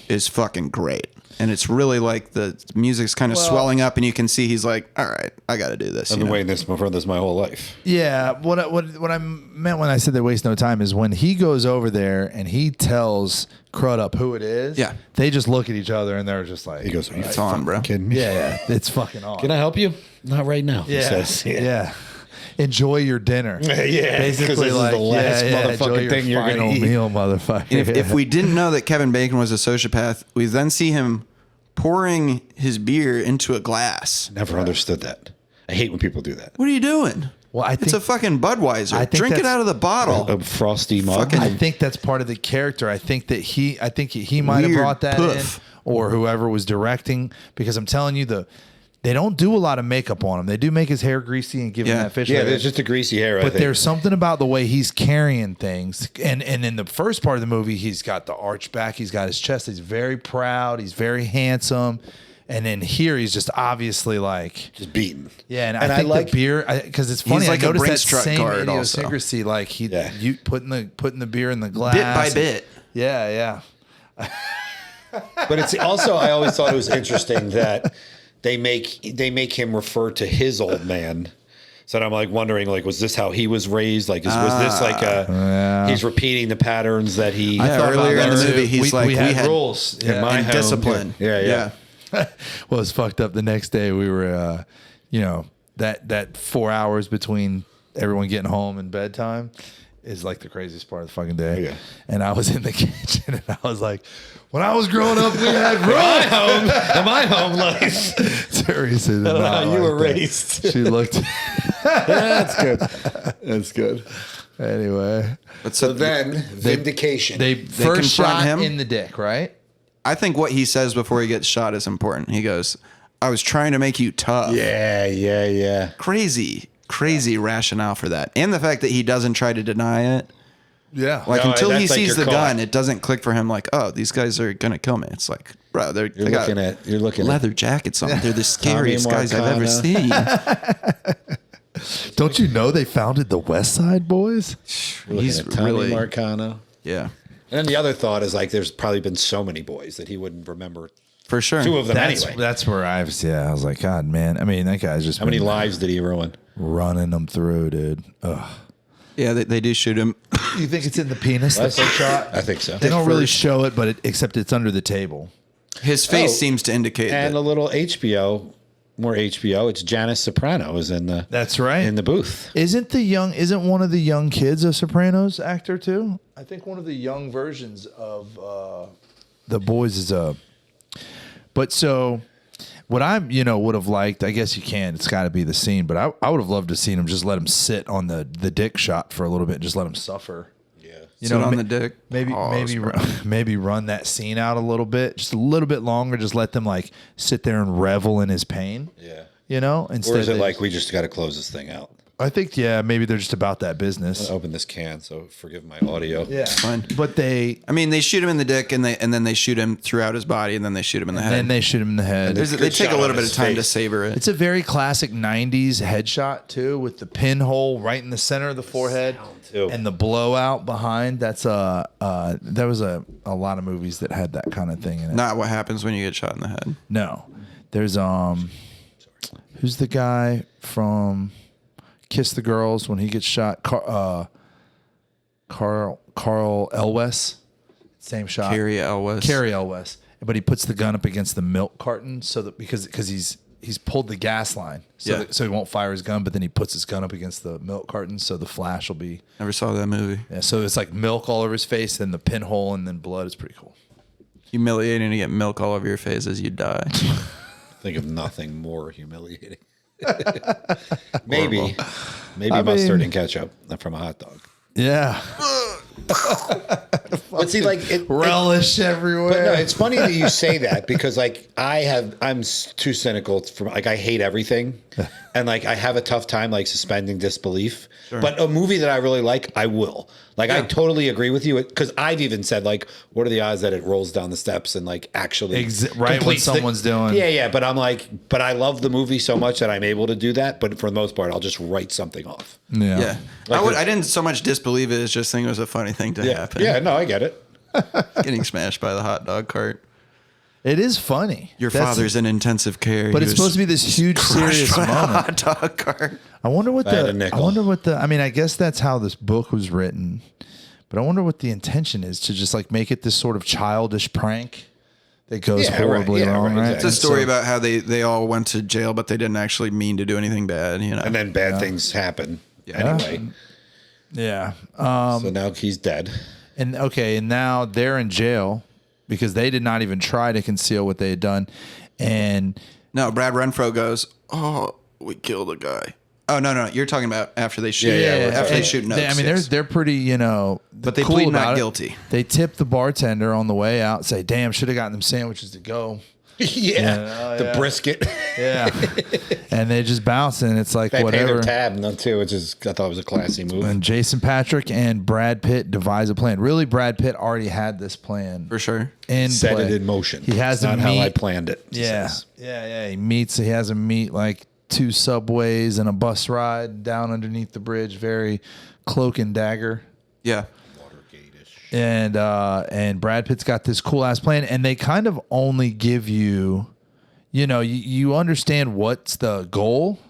is fucking great. And it's really like the music's kind of swelling up, and you can see he's like, all right, I got to do this. I've been waiting for this my whole life. Yeah. What I meant when I said they waste no time is when he goes over there and he tells Crudup who it is. Yeah. They just look at each other and they're just like, he goes, it's on, bro. Kidding me? Yeah. It's fucking on. Can I help you? Not right now. Yeah. He says. Yeah. Enjoy your dinner. Yeah, basically, this is the last motherfucking thing you're gonna eat. Meal, motherfucker. If we didn't know that Kevin Bacon was a sociopath, we then see him pouring his beer into a glass. Never understood that. I hate when people do that. What are you doing? Well, it's a fucking Budweiser. Drink it out of the bottle. A frosty mug. I think that's part of the character. I think he might have brought that in, or whoever was directing, because I'm telling you, They don't do a lot of makeup on him. They do make his hair greasy and give him that fish. Yeah, there's just a greasy hair. But there's something about the way he's carrying things. And in the first part of the movie, he's got the arch back. He's got his chest. He's very proud. He's very handsome. And then here, he's just obviously like just beaten. Yeah, and I think like the beer because it's funny. Like I noticed that same idiosyncrasy. Like you putting the beer in the glass bit by bit. Yeah. But it's also I always thought it was interesting that they make him refer to his old man. So I'm like wondering, like, was this how he was raised? Like, was this like he's repeating the patterns that he? I thought earlier in the movie, he's we had rules in my home. Discipline. Yeah. Well, it's fucked up. The next day we were, that 4 hours between everyone getting home and bedtime is like the craziest part of the fucking day. Yeah. And I was in the kitchen and I was like, when I was growing up, we had rules. In my home life. Teresa, I don't know how you were raised. She looked. That's good. That's good. Anyway. But so then, vindication. They first shot him in the dick, right? I think what he says before he gets shot is important. He goes, I was trying to make you tough. Yeah. Crazy rationale for that. And the fact that he doesn't try to deny it. Yeah. Like until he sees the gun, it doesn't click for him like, oh, these guys are going to kill me. It's like, bro, they got leather jackets on. They're the scariest guys I've ever seen. Don't you know they founded the West Side Boys? He's really Marcano. Yeah. And then the other thought is like, there's probably been so many boys that he wouldn't remember. For sure. Two of them anyway. That's where I was like, God, man. I mean, that guy's just. How many lives did he ruin? Running them through, dude. Ugh. Yeah, they do shoot him. You think it's in the penis that they shot? I think so. They don't really show it, but except it's under the table. His face seems to indicate and that. a little more HBO. It's Janice Soprano is in the. That's right. In the booth. Isn't one of the young kids a Sopranos actor too? I think one of the young versions of the boys is a. But so, what I would have liked, I guess you can. It's got to be the scene, but I would have loved to seen him just let him sit on the dick shot for a little bit, just let him suffer. Yeah, sit on the dick. Maybe run that scene out a little bit, just a little bit longer. Just let them like sit there and revel in his pain. Yeah, Instead, or is it like we just got to close this thing out? I think maybe they're just about that business. I'm gonna open this can, so forgive my audio. Yeah, fine. But they shoot him in the dick, and then they shoot him throughout his body, and then they shoot him in the head. And they shoot him in the head. They take a little bit of time to savor it. It's a very classic '90s headshot too, with the pinhole right in the center of the forehead and the blowout behind. That's there was a lot of movies that had that kind of thing in it. Not what happens when you get shot in the head. No, there's who's the guy from Kiss the Girls when he gets shot? Carl Elwes, same shot. Carrie Elwes, but he puts the gun up against the milk carton so that because he's pulled the gas line so he won't fire his gun, but then he puts his gun up against the milk carton so the flash will be. Never saw that movie. Yeah, so it's like milk all over his face, then the pinhole, and then blood. Is pretty cool. Humiliating to get milk all over your face as you die. Think of nothing more humiliating. Maybe mustard and ketchup from a hot dog. Yeah. But see, like relish everywhere. But no, it's funny that you say that because like I'm too cynical I hate everything, and like I have a tough time like suspending disbelief. Sure. But a movie that I really like, I will. Like I totally agree with you because I've even said like, what are the odds that it rolls down the steps and like actually right what someone's doing? Yeah. But I'm like, but I love the movie so much that I'm able to do that. But for the most part, I'll just write something off. Yeah. Like I didn't so much disbelieve it as just think it was a funny thing to happen. Yeah, no, I get it. Getting smashed by the hot dog cart. It is funny. Your father's in intensive care. But it's supposed to be this huge serious moment. Hot dog cart. I wonder what I mean, I guess that's how this book was written. But I wonder what the intention is to just like make it this sort of childish prank that goes horribly wrong. Right? It's a story about how they all went to jail, but they didn't actually mean to do anything bad, And then bad things happen anyway. Yeah. So now he's dead. And now they're in jail because they did not even try to conceal what they had done. And no, Brad Renfro goes, "Oh, we killed a guy." Oh no! You're talking about after they shoot. After they shoot notes. They're pretty, but they cool plead not guilty. They tip the bartender on the way out, say, "Damn, should have gotten them sandwiches to go." The brisket. Yeah. And they just bounce, and it's like They whatever. pay their tab, no, too, which is, I thought it was a classy move. And Jason Patric and Brad Pitt devise a plan. Really, Brad Pitt already had this plan. For sure. Set play. it in motion. He has It's not to how meet, I planned it. Yeah. He has him meet like 2 subways and a bus ride down underneath the bridge. Very Cloak and Dagger. Yeah. And Brad Pitt's got this cool ass plan, and they kind of only give you, you understand what's the goal,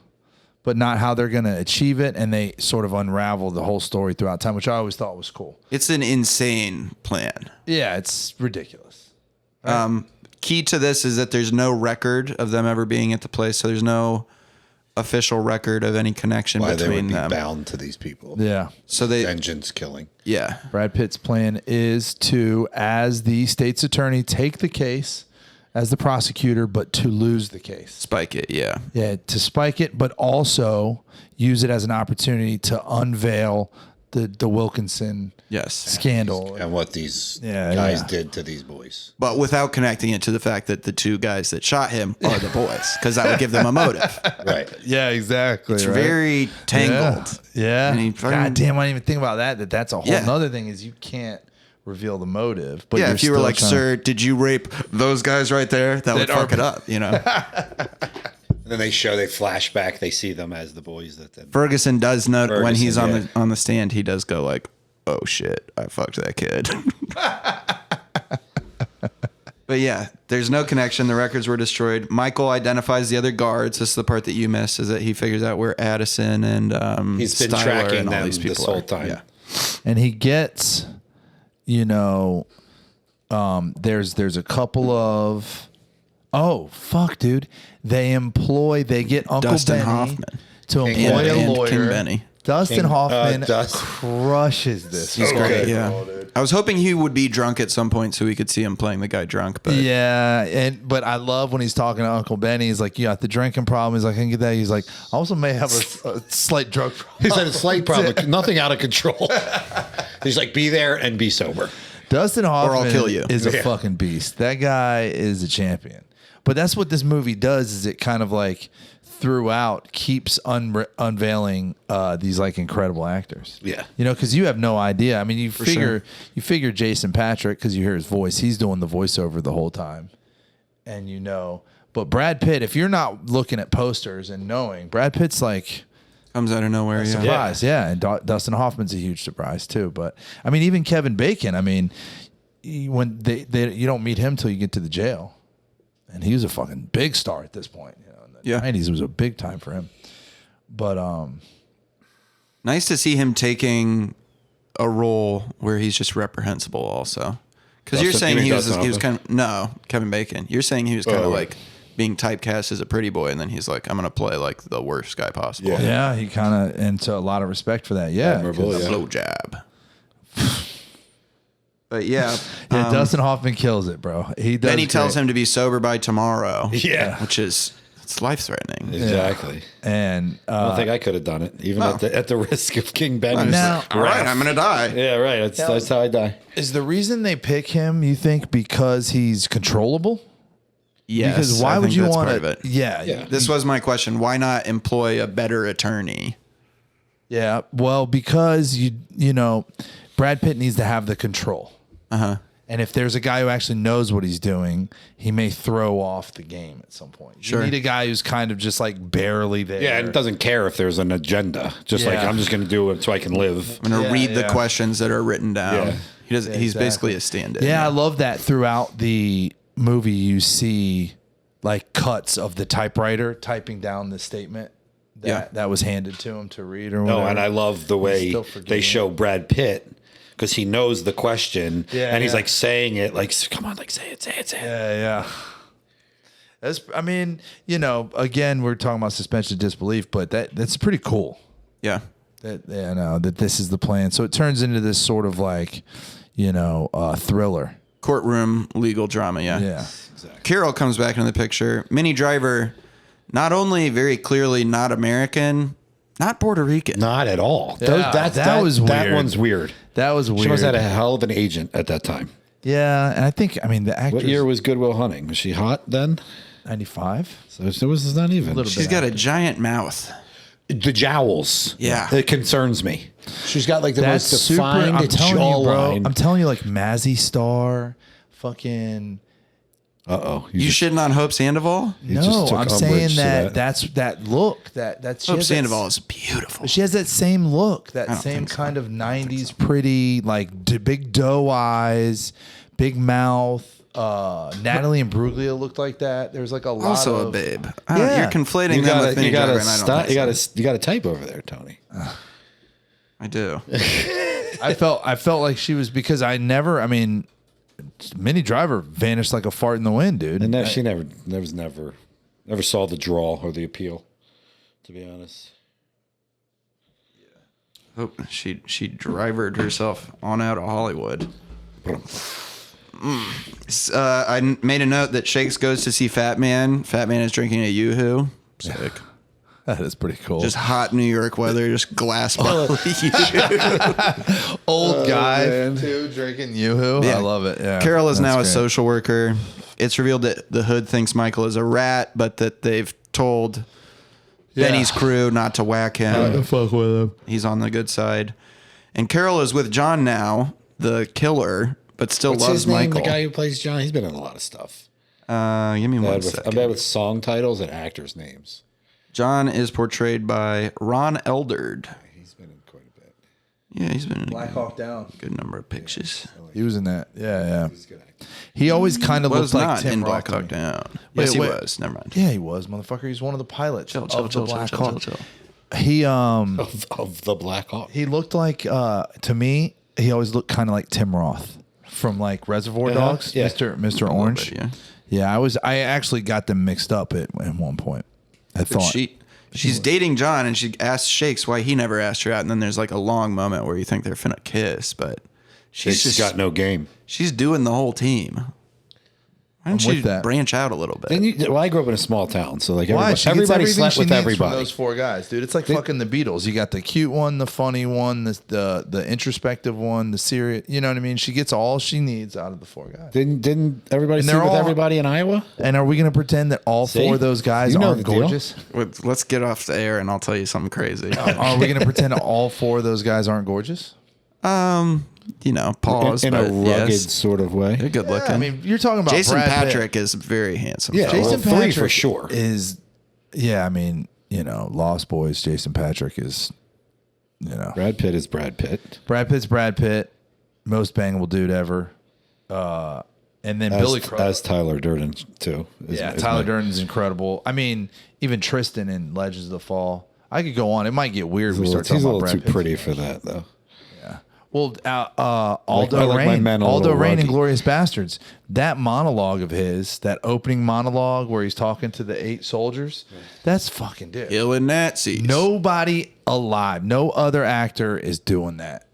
but not how they're going to achieve it, and they sort of unravel the whole story throughout time, which I always thought was cool. It's an insane plan. Yeah, it's ridiculous. Right? Key to this is that there's no record of them ever being at the place, so there's no official record of any connection Why between they would them. be bound to these people. Yeah. So they vengeance killing. Yeah. Brad Pitt's plan is to, as the state's attorney, take the case as the prosecutor, but to lose the case. Spike it, yeah. Yeah, to spike it, but also use it as an opportunity to unveil the Wilkinson scandal. And what these guys did to these boys. But without connecting it to the fact that the 2 guys that shot him are the boys, because that would give them a motive. Right. Yeah, exactly. It's very tangled. Yeah. And God damn, I didn't even think about that. That's a whole nother thing is you can't reveal the motive. But if you were like, sir, did you rape those guys right there? That would fuck it up, And then they flash back, they see them as the boys that then Ferguson does note when he's on the stand, he does go like, oh shit, I fucked that kid. But yeah, there's no connection. The records were destroyed. Michael identifies the other guards. This is the part that you missed, is that he figures out where Addison and he's been Styler tracking and all them these people this whole are. time. Yeah. And he gets, there's a couple of, oh fuck, dude, they get Uncle Dustin Benny Hoffman to employ a and lawyer. King Benny. Dustin Hoffman Dust. crushes this. He's great. Yeah. I was hoping he would be drunk at some point so we could see him playing the guy drunk. But but I love when he's talking to Uncle Benny. He's like, "You got the drinking problem." He's like, "I can get that." He's like, "I also may have a slight drug problem." He said a slight problem, nothing out of control. He's like, be there and be sober. Dustin Hoffman I'll kill you. is a fucking beast. That guy is a champion. But that's what this movie does, is it kind of like throughout keeps unveiling these like incredible actors. Yeah. Because you have no idea. I mean, you figure Jason Patric, because you hear his voice, he's doing the voiceover the whole time. And but Brad Pitt, if you're not looking at posters and knowing, Brad Pitt's like comes out of nowhere. Surprise, and Dustin Hoffman's a huge surprise too. But I mean, even Kevin Bacon. I mean, when they you don't meet him till you get to the jail, and he was a fucking big star at this point. In the 90s, it was a big time for him. But nice to see him taking a role where he's just reprehensible, also. Because you're saying he was kind of Kevin Bacon. You're saying he was kind of like being typecast as a pretty boy, and then he's like, I'm gonna play like the worst guy possible. Yeah, he kind of, and so a lot of respect for that. Yeah, blow jab. But Dustin Hoffman kills it, bro. He does. Then he tells him to be sober by tomorrow. Yeah, which is life threatening. Exactly. Yeah. And I don't think I could have done it, even at the risk of King Ben's. Now, all right, I'm gonna die. Yeah, right. That's how I die. Is the reason they pick him, you think, because he's controllable? Yes. Because why would you want to? Yeah. This was my question. Why not employ a better attorney? Yeah. Well, because Brad Pitt needs to have the control. And if there's a guy who actually knows what he's doing, he may throw off the game at some point. You need a guy who's kind of just like barely there. Yeah, and doesn't care if there's an agenda. Just like, I'm just going to do it so I can live. I'm going to read the questions that are written down. Yeah. He doesn't. He's basically a stand-in. Yeah, I love that throughout the movie you see like cuts of the typewriter typing down the statement that was handed to him to read or whatever. No, and I love the way they show Brad Pitt, because he knows the question, and he's like saying it like, come on, like say it. Yeah. That's, I mean, again, we're talking about suspension of disbelief, but that's pretty cool. Yeah. That this is the plan. So it turns into this sort of like, thriller. Courtroom legal drama, yeah. Yeah. Exactly. Carol comes back into the picture. Minnie Driver, not only very clearly not American, not Puerto Rican. Not at all. Yeah, that was weird. That one's weird. That was weird. She must have had a hell of an agent at that time. Yeah, and I think the actress. What year was Good Will Hunting? Was she hot then? 95. So it was not even. She's got a giant mouth. The jowls. Yeah. It concerns me. She's got like the That's most super. defined I'm telling you, bro. jawline. I'm telling you, like Mazzy Star, fucking. You shitting on Hope Sandoval? No, I'm saying that's that look. That's Hope Sandoval is beautiful. She has that same look, that same kind of 90s pretty, like big doe eyes, big mouth. Natalie Imbruglia looked like that. There's like a lot also of a babe. Yeah. You're conflating them with Minnie Driver, and I don't think so. You got a type over there, Tony. I do. I felt like she was, because Minnie Driver vanished like a fart in the wind, dude. And she never saw the draw or the appeal, to be honest. Oh, she drivered herself on out of Hollywood. I made a note that Shakes goes to see Fat Man. Fat Man is drinking a Yoo-Hoo. Sick. That is pretty cool. Just hot New York weather, just glass bottle of Yoo-Hoo. Old guy too, drinking Yoo-Hoo. Yeah. I love it. Yeah, Carol is now a great. social worker. It's revealed that the hood thinks Michael is a rat, but that they've told Benny's crew not to whack him. Fuck with him. He's on the good side. And Carol is with John now, the killer, but still What's loves his name? Michael. The guy who plays John. He's been in a lot of stuff. Give me one second. I'm bad with song titles and actors' names. John is portrayed by Ron Eldard. He's been in quite a bit. Yeah, he's been in Black Hawk Down. a good number of pictures. He was in that. Yeah. He's a good actor. He always kind of Was looked like not Tim in Roth Black to Hawk me. Down. Wait, Yes, he wait. was. Never mind. Yeah, he was, motherfucker. He's one of the pilots Chill, of chill, the chill, Black chill, Hawk. chill, chill. He Of the Black Hawk. he looked like to me. He always looked kind of like Tim Roth from like Reservoir Dogs. Yeah. Mr. Orange. bit, yeah. Yeah, I actually got them mixed up at one point. I thought She's dating John, and she asks Shakes why he never asked her out. And then there's like a long moment where you think they're finna kiss, but She's got no game. she's doing the whole team. Why don't I'm with you that. branch out a little bit? I grew up in a small town, so like Why? everybody slept with From everybody. those four guys, dude. It's like fucking the Beatles. You got the cute one, the funny one, the introspective one, the serious. You know what I mean? She gets all she needs out of the four guys. Didn't everybody And sleep they're with all- everybody in Iowa? And are we going to pretend that all See? four of those guys You know aren't the deal. gorgeous? Let's get off the air, and I'll tell you something crazy. Are we going to pretend all four of those guys aren't gorgeous? Pause. In a but rugged yes, sort of way. they're good looking. I mean, you're talking about Jason Brad Pitt. Patrick is very handsome. Yeah, fella. Jason three Patrick for sure. is, yeah. I mean, Lost Boys. Jason Patrick is, Brad Pitt is Brad Pitt. Brad Pitt's Brad Pitt, most bangable dude ever. And then Billy Crudup. As Tyler Durden too. Tyler Durden's incredible. I mean, even Tristan in Legends of the Fall. I could go on. It might get weird if we start He's talking a about little Brad too Pitt. pretty for that, though. Well, I Aldo like my Rain, men a Aldo little Rain in ruggy. Glorious Bastards. That monologue of his, that opening monologue where he's talking to the 8 soldiers, that's fucking dude. Killing Nazis. Nobody alive, no other actor is doing that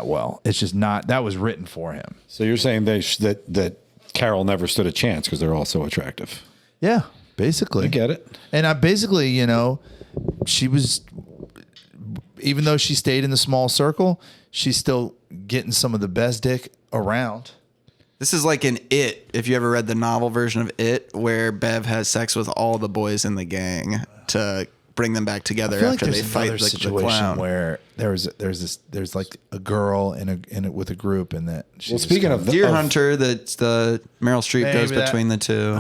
well. It's just not. That was written for him. So you're saying that Carol never stood a chance because they're all so attractive. Yeah, basically. I get it. And I basically, she was, even though she stayed in the small circle, she's still getting some of the best dick around. This is like in It, if you ever read the novel version of It, where Bev has sex with all the boys in the gang to bring them back together after they fight the clown. Where there's like a girl in it with a group, and that. Speaking of Deer Hunter, that's the Meryl Streep Maybe goes that- between the two.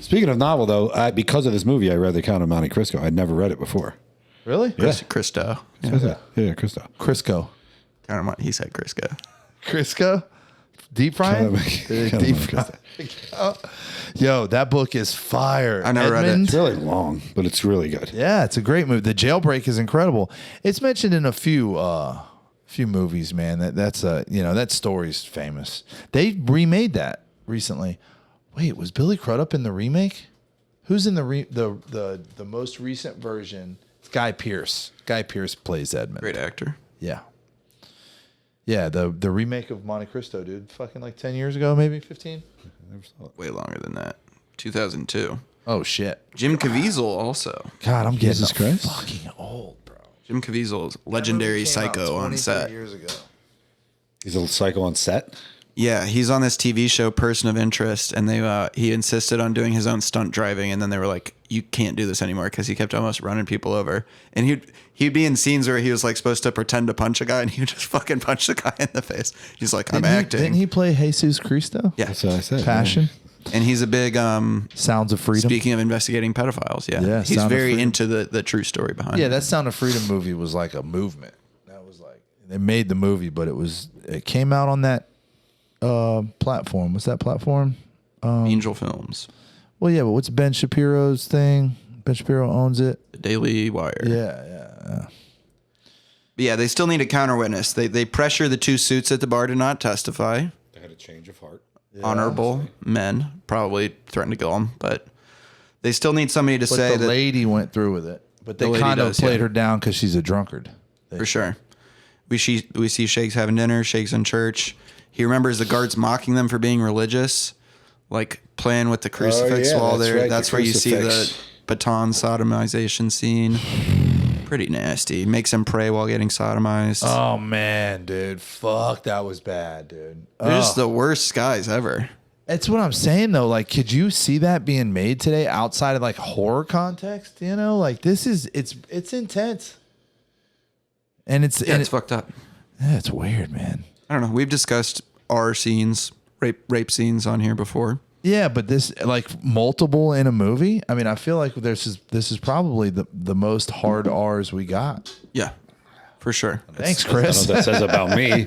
Speaking of novel, though, because of this movie, I read The Count of Monte Cristo. I'd never read it before. really, Christo. Yeah, Cristo. Crisco, He said Crisco. Crisco, deep frying, deep frying. Yo, that book is fire. I never read it. It's really long, but it's really good. Yeah, it's a great movie. The Jailbreak is incredible. It's mentioned in a few movies, man. That story's famous. They remade that recently. Wait, was Billy Crudup in the remake? Who's in the most recent version? It's Guy Pearce. Guy Pearce plays Edmund. Great actor. Yeah. Yeah, the remake of Monte Cristo, dude. Fucking like 10 years ago, maybe 15. Way longer than that. 2002. Oh shit. Jim Caviezel also. God, I'm getting Jesus Christ. fucking old, bro. Jim Caviezel's legendary psycho on set. Years ago. He's a psycho on set. Yeah, he's on this TV show, Person of Interest, and he insisted on doing his own stunt driving, and then they were like, "You can't do this anymore," because he kept almost running people over. And he'd be in scenes where he was like supposed to pretend to punch a guy, and he would just fucking punch the guy in the face. He's like, "I'm acting." Didn't he play Jesus Cristo? Yeah, That's what I said. Passion. and he's a big Sounds of Freedom. Speaking of investigating pedophiles, yeah, he's Sound of very Freedom. into the true story behind. Yeah, it. that Sound of Freedom movie was like a movement. That was like they made the movie, but it came out on that platform. What's that platform? Angel Films, Well, yeah, but what's Ben Shapiro's thing? Ben Shapiro owns it. the Daily Wire. Yeah. But yeah, they still need a counter witness. They pressure the two suits at the bar to not testify. They had a change of heart. Honorable men probably threatened to kill him, but they still need somebody to But say the that lady went through with it. But they lady kind of does, played yeah. her down because she's a drunkard. for sure. We see Shakes having dinner, Shakes in church. He remembers the guards mocking them for being religious, like playing with the crucifix yeah, while that's there. right, That's the where you see the crucifix. baton sodomization scene. Pretty nasty. Makes him pray while getting sodomized. Oh man, dude, fuck, that was bad, dude. They're just the worst guys ever. That's what I'm saying though. Like, could you see that being made today outside of like horror context? You know, like this is it's intense, and it's Fucked up. yeah, it's weird, man. I don't know. We've discussed R scenes, rape scenes on here before. Yeah, but this like multiple in a movie. I mean, I feel like this is probably the most hard R's we got. Yeah, for sure. Thanks, I don't know Chris. what that says about me.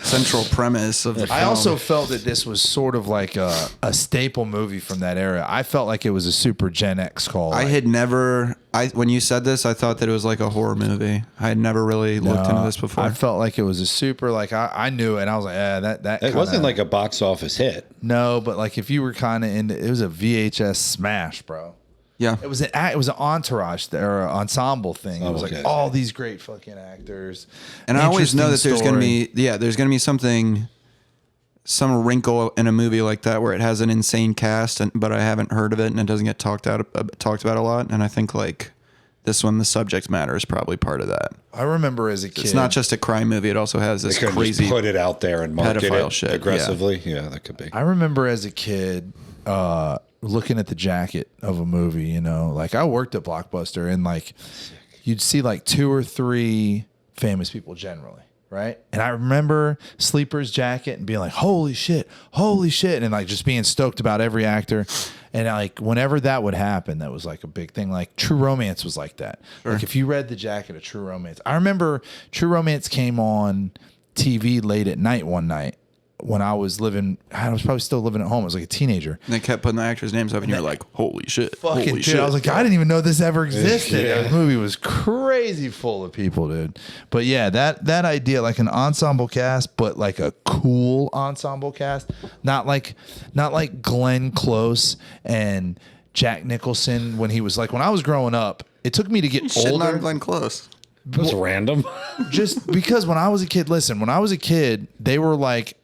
Central premise of the film. I also felt that this was sort of like a staple movie from that era. I felt like it was a super Gen X call. I had never. When you said this, I thought that it was like a horror movie. I had never really looked into this before. I felt like it was a super like I knew it. And I was like, yeah, that. It wasn't like a box office hit. no, but like if you were kind of into, it was a VHS smash, bro. Yeah, It was an entourage or an ensemble thing. It was like Okay. all these great fucking actors. and I always know that there's going to Interesting be there's going to be some wrinkle in a movie like that where it has an insane cast, but I haven't heard of it and it doesn't get talked about a lot. And I think like this one, the subject matter is probably part of that. I remember as a kid. It's not just a crime movie; it also has They this could just crazy. put it out there and market pedophile it shit, yeah. aggressively. Yeah, that could be. I remember as a kid looking at the jacket of a movie, you know, like I worked at Blockbuster and like you'd see like 2 or 3 famous people generally, right? And I remember Sleeper's jacket and being like, holy shit, and like just being stoked about every actor. And like whenever that would happen, that was like a big thing. Like True Romance was like that. Sure. Like if you read the jacket of True Romance, I remember True Romance came on TV late at night one night. When I was probably still living at home. I was like a teenager. And they kept putting the actors' names up, and you're like, "Holy shit! Fucking Holy dude, shit!" I was like, I didn't even know this ever existed. Yeah. That movie was crazy full of people, dude. But yeah, that idea, like an ensemble cast, but like a cool ensemble cast, not like Glenn Close and Jack Nicholson when he was like when I was growing up. It took me to get Shitting older. on Glenn Close. It was random. Just because when I was a kid, they were like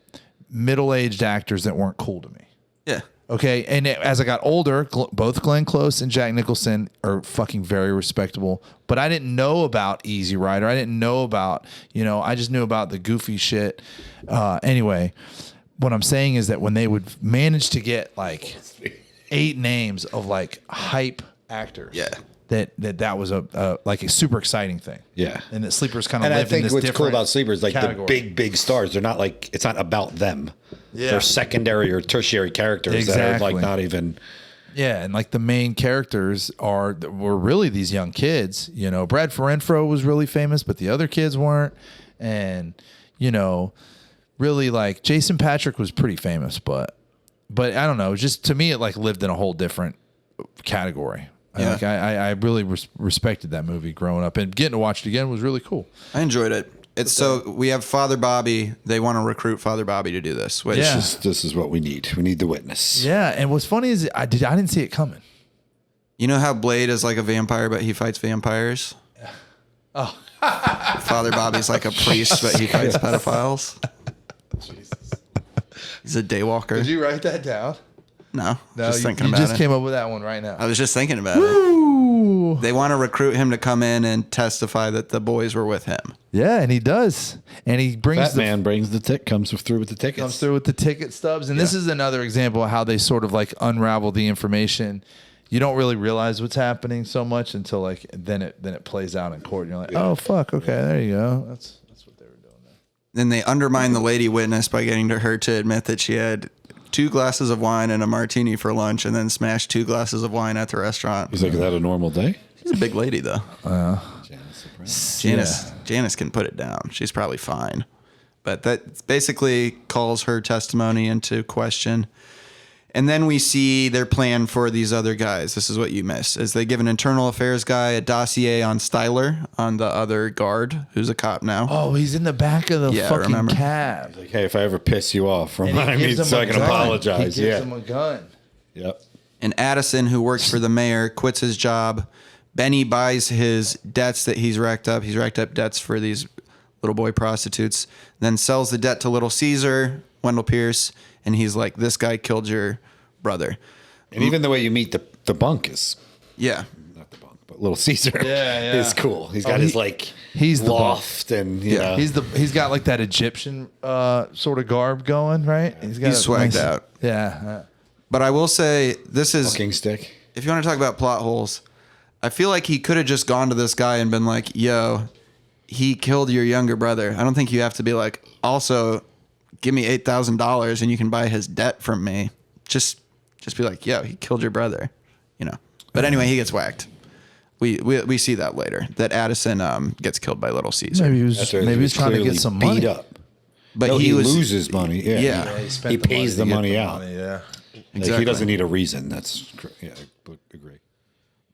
middle-aged actors that weren't cool to me. Yeah. Okay, and as I got older, both Glenn Close and Jack Nicholson are fucking very respectable. But I didn't know about Easy Rider. I didn't know about, I just knew about the goofy shit. Anyway, what I'm saying is that when they would manage to get like 8 names of like hype actors, Yeah. that was a super exciting thing. Yeah. And that Sleepers kind of And I lived in think this what's cool different about Sleepers, like category. the big stars, they're not like, it's not about them. Yeah. They're secondary or tertiary characters that are Exactly. like not even. Yeah, and like the main characters were really these young kids. Brad Renfro was really famous, but the other kids weren't. And really like Jason Patric was pretty famous, but I don't know. Just to me, it like lived in a whole different category. Yeah. I really respected that movie growing up, and getting to watch it again was really cool. I enjoyed it. It's so we have Father Bobby. They want to recruit Father Bobby to do this. Which Yeah. This is what we need. We need the witness. Yeah, and what's funny is I didn't see it coming. You know how Blade is like a vampire, but he fights vampires? Oh. Father Bobby's like a priest, but he fights pedophiles. Jesus. He's a daywalker. Did you write that down? No, just thinking you about just it. came up with that one right now. I was just thinking about it. They want to recruit him to come in and testify that the boys were with him. Yeah, and he does. And he brings man brings the comes through with the tickets. Comes through with the ticket stubs. And this is another example of how they sort of like unravel the information. You don't really realize what's happening so much until like then it plays out in court. And you're like, oh fuck, okay, there you go. That's what they were doing there. Then they undermine the lady witness by getting her to admit that she had 2 glasses of wine and a martini for lunch, and then smashed 2 glasses of wine at the restaurant. He's like, is that a normal day? She's a big lady, though. Janice Janice can put it down. She's probably fine. But that basically calls her testimony into question. And then we see their plan for these other guys. This is what you missed. Is they give an internal affairs guy a dossier on Styler, on the other guard, who's a cop now. Oh, he's in the back of the fucking cab. Like, hey, if I ever piss you off, remind me so I can apologize. He gives him a gun. Yep. And Addison, who works for the mayor, quits his job. Benny buys his debts that he's racked up. He's racked up debts for these little boy prostitutes. Then sells the debt to Little Caesar, Wendell Pierce, and he's like, this guy killed your brother. And even the way you meet the bunk is... Yeah. Not the bunk, but Little Caesar is cool. He's got his like... He's the loft and, you know. He's got like that Egyptian sort of garb going, right? He's swagged out. Yeah. But I will say, this is... Walking stick. If you want to talk about plot holes, I feel like he could have just gone to this guy and been like, yo, he killed your younger brother. I don't think you have to be like, also, give me $8,000 and you can buy his debt from me. Just be like, yo, he killed your brother, you know. But anyway, he gets whacked. We see that later, that Addison gets killed by Little Caesar. Maybe he was trying to get some money. Beat up. But No, he loses money. Yeah. He pays the money out. Yeah. Exactly. Like, he doesn't need a reason. That's I agree.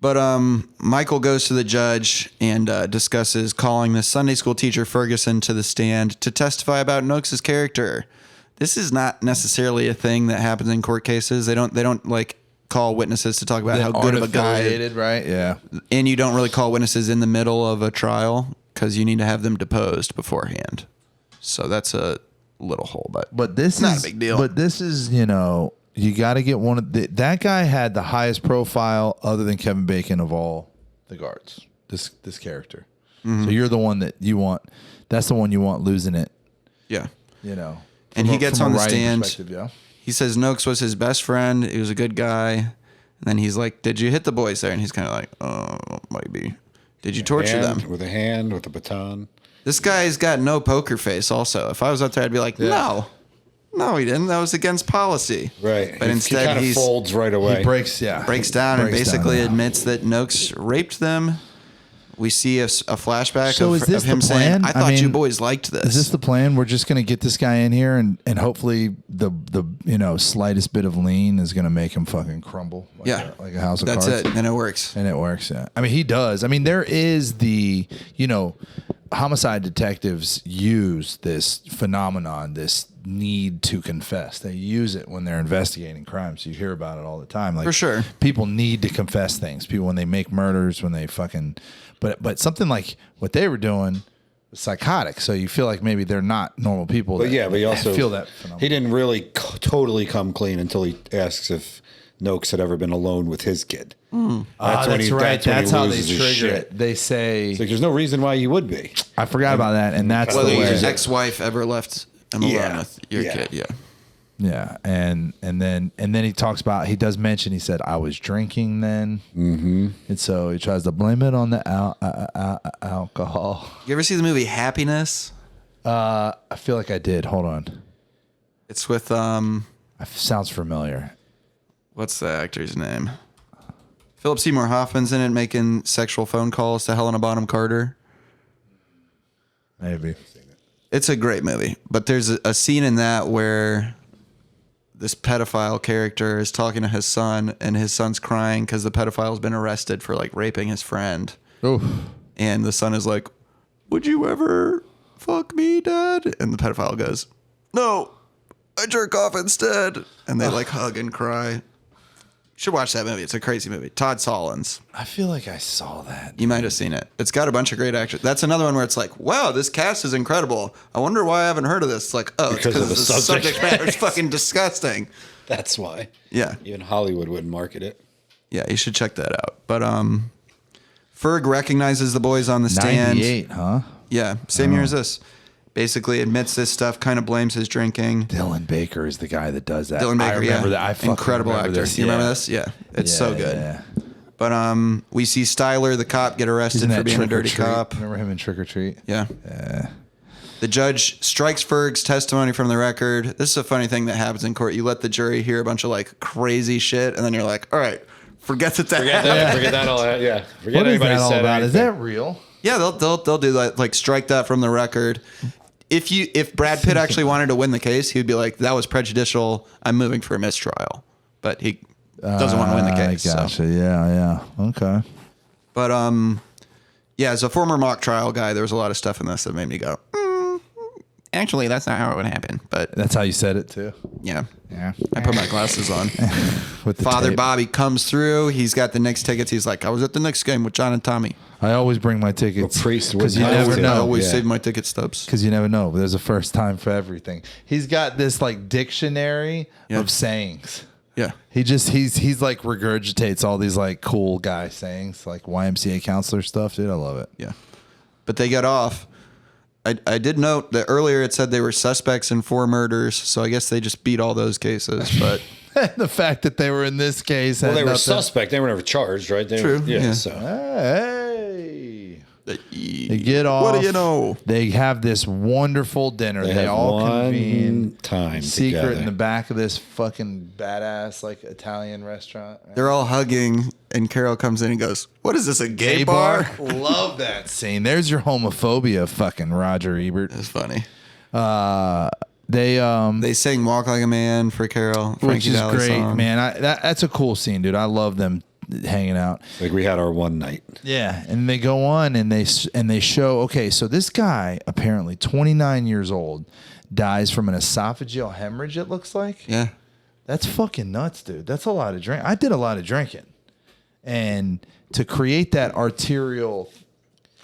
But Michael goes to the judge and discusses calling the Sunday school teacher Ferguson to the stand to testify about Noakes' character. This is not necessarily a thing that happens in court cases. They don't like call witnesses to talk about how good of a guy, right? Yeah. And you don't really call witnesses in the middle of a trial because you need to have them deposed beforehand. So that's a little hole, but this not is a big deal. But this is, you know, you got to get one of that guy had the highest profile other than Kevin Bacon of all the guards. This character. Mm-hmm. So you're the one that you want. That's the one you want losing it. Yeah. You know. And he gets on the stand. Yeah. He says Noakes was his best friend. He was a good guy. And then he's like, "Did you hit the boys there?" And he's kind of like, "Oh, maybe." Did you torture them? With a hand, with a baton. This guy's got no poker face. Also, if I was up there, I'd be like, "No, he didn't. That was against policy." Right. But instead, he folds right away. He breaks down and basically admits that Noakes raped them. We see a flashback of him saying, "I thought you boys liked this." Is this the plan? We're just going to get this guy in here, and hopefully the slightest bit of lean is going to make him fucking crumble. Like a house of cards. That's it, and it works. And it works. Yeah. I mean, he does. I mean, there is the homicide detectives use this phenomenon, this need to confess. They use it when they're investigating crimes. You hear about it all the time. Like, for sure. People need to confess things. People, when they make murders, when they fucking, but something like what they were doing was psychotic. So you feel like maybe they're not normal people. But but he also feel that phenomenon. He didn't really totally come clean until he asks if Noakes had ever been alone with his kid. That's right. That's how they trigger it. They say, it's like, there's no reason why you would be. I forgot about that, and that's whether the way his ex-wife ever left him alone with your kid. Yeah, and then he talks about, he does mention, he said, I was drinking then, and so he tries to blame it on the alcohol. You ever see the movie Happiness? I feel like I did. Hold on. It's with sounds familiar. What's the actor's name? Philip Seymour Hoffman's in it, making sexual phone calls to Helena Bonham Carter. Maybe. It's a great movie, but there's a scene in that where this pedophile character is talking to his son, and his son's crying because the pedophile's been arrested for like raping his friend. Oof. And the son is like, "Would you ever fuck me, Dad?" And the pedophile goes, "No, I jerk off instead." And they like hug and cry. Should watch that movie. It's a crazy movie. Todd Solondz. I feel like I saw that. You might have seen it. It's got a bunch of great actors. That's another one where it's like, wow, this cast is incredible. I wonder why I haven't heard of this. It's like, oh, because the subject matter is fucking disgusting. That's why. Yeah. Even Hollywood wouldn't market it. Yeah, you should check that out. But Ferg recognizes the boys on the stand. 98, huh? Yeah, same year as this. Basically admits this stuff, kind of blames his drinking. Dylan Baker is the guy that does that. Dylan Baker, I remember that. I fucking incredible remember actor. This. You remember this? Yeah, it's so good. Yeah. But we see Styler, the cop, get arrested for being a dirty cop. Remember him in Trick or Treat? Yeah. The judge strikes Ferg's testimony from the record. This is a funny thing that happens in court. You let the jury hear a bunch of like crazy shit, and then you're like, all right, forget that happened. Forget that all. Yeah. Forget What is anybody that all said about? anything. Is that real? Yeah, they'll do that, like strike that from the record. If Brad Pitt actually wanted to win the case, he'd be like, that was prejudicial. I'm moving for a mistrial. But he doesn't want to win the case. Gotcha. So. Yeah. Okay. But yeah, as a former mock trial guy, there was a lot of stuff in this that made me go, actually, that's not how it would happen. But That's how you said it too. yeah. Yeah. I put my glasses on. With the Father tape. Bobby comes through. He's got the Knicks tickets. He's like, I was at the Knicks game with John and Tommy. I always bring my tickets. A priest because you wouldn't have never to. I know. always Yeah. save my ticket stubs. Because you never know. There's a first time for everything. He's got this like dictionary of sayings. Yeah. He's like regurgitates all these like cool guy sayings, like YMCA counselor stuff. Dude, I love it. Yeah. But they get off. I did note that earlier it said they were suspects in 4 murders, so I guess they just beat all those cases. But The fact that they were in this case. Well, had they were nothing- suspect. They were never charged, right? True, yeah. So Hey. They get off. What do you know? They have this wonderful dinner. They have all one convene time secret together. in the back of this fucking badass like Italian restaurant. They're all hugging, and Carol comes in and goes, "What is this, a gay bar?" Love that scene. There's your homophobia, fucking Roger Ebert. It's funny. They They sing "Walk Like a Man" for Carol, which Frankie is Valli great, song. man. That's a cool scene, dude. I love them hanging out. like we had our one night. Yeah, and they go on and they show. Okay, so this guy, apparently 29 years old, dies from an esophageal hemorrhage. It looks like. Yeah, That's fucking nuts, dude. That's a lot of drink. I did a lot of drinking, and to create that arterial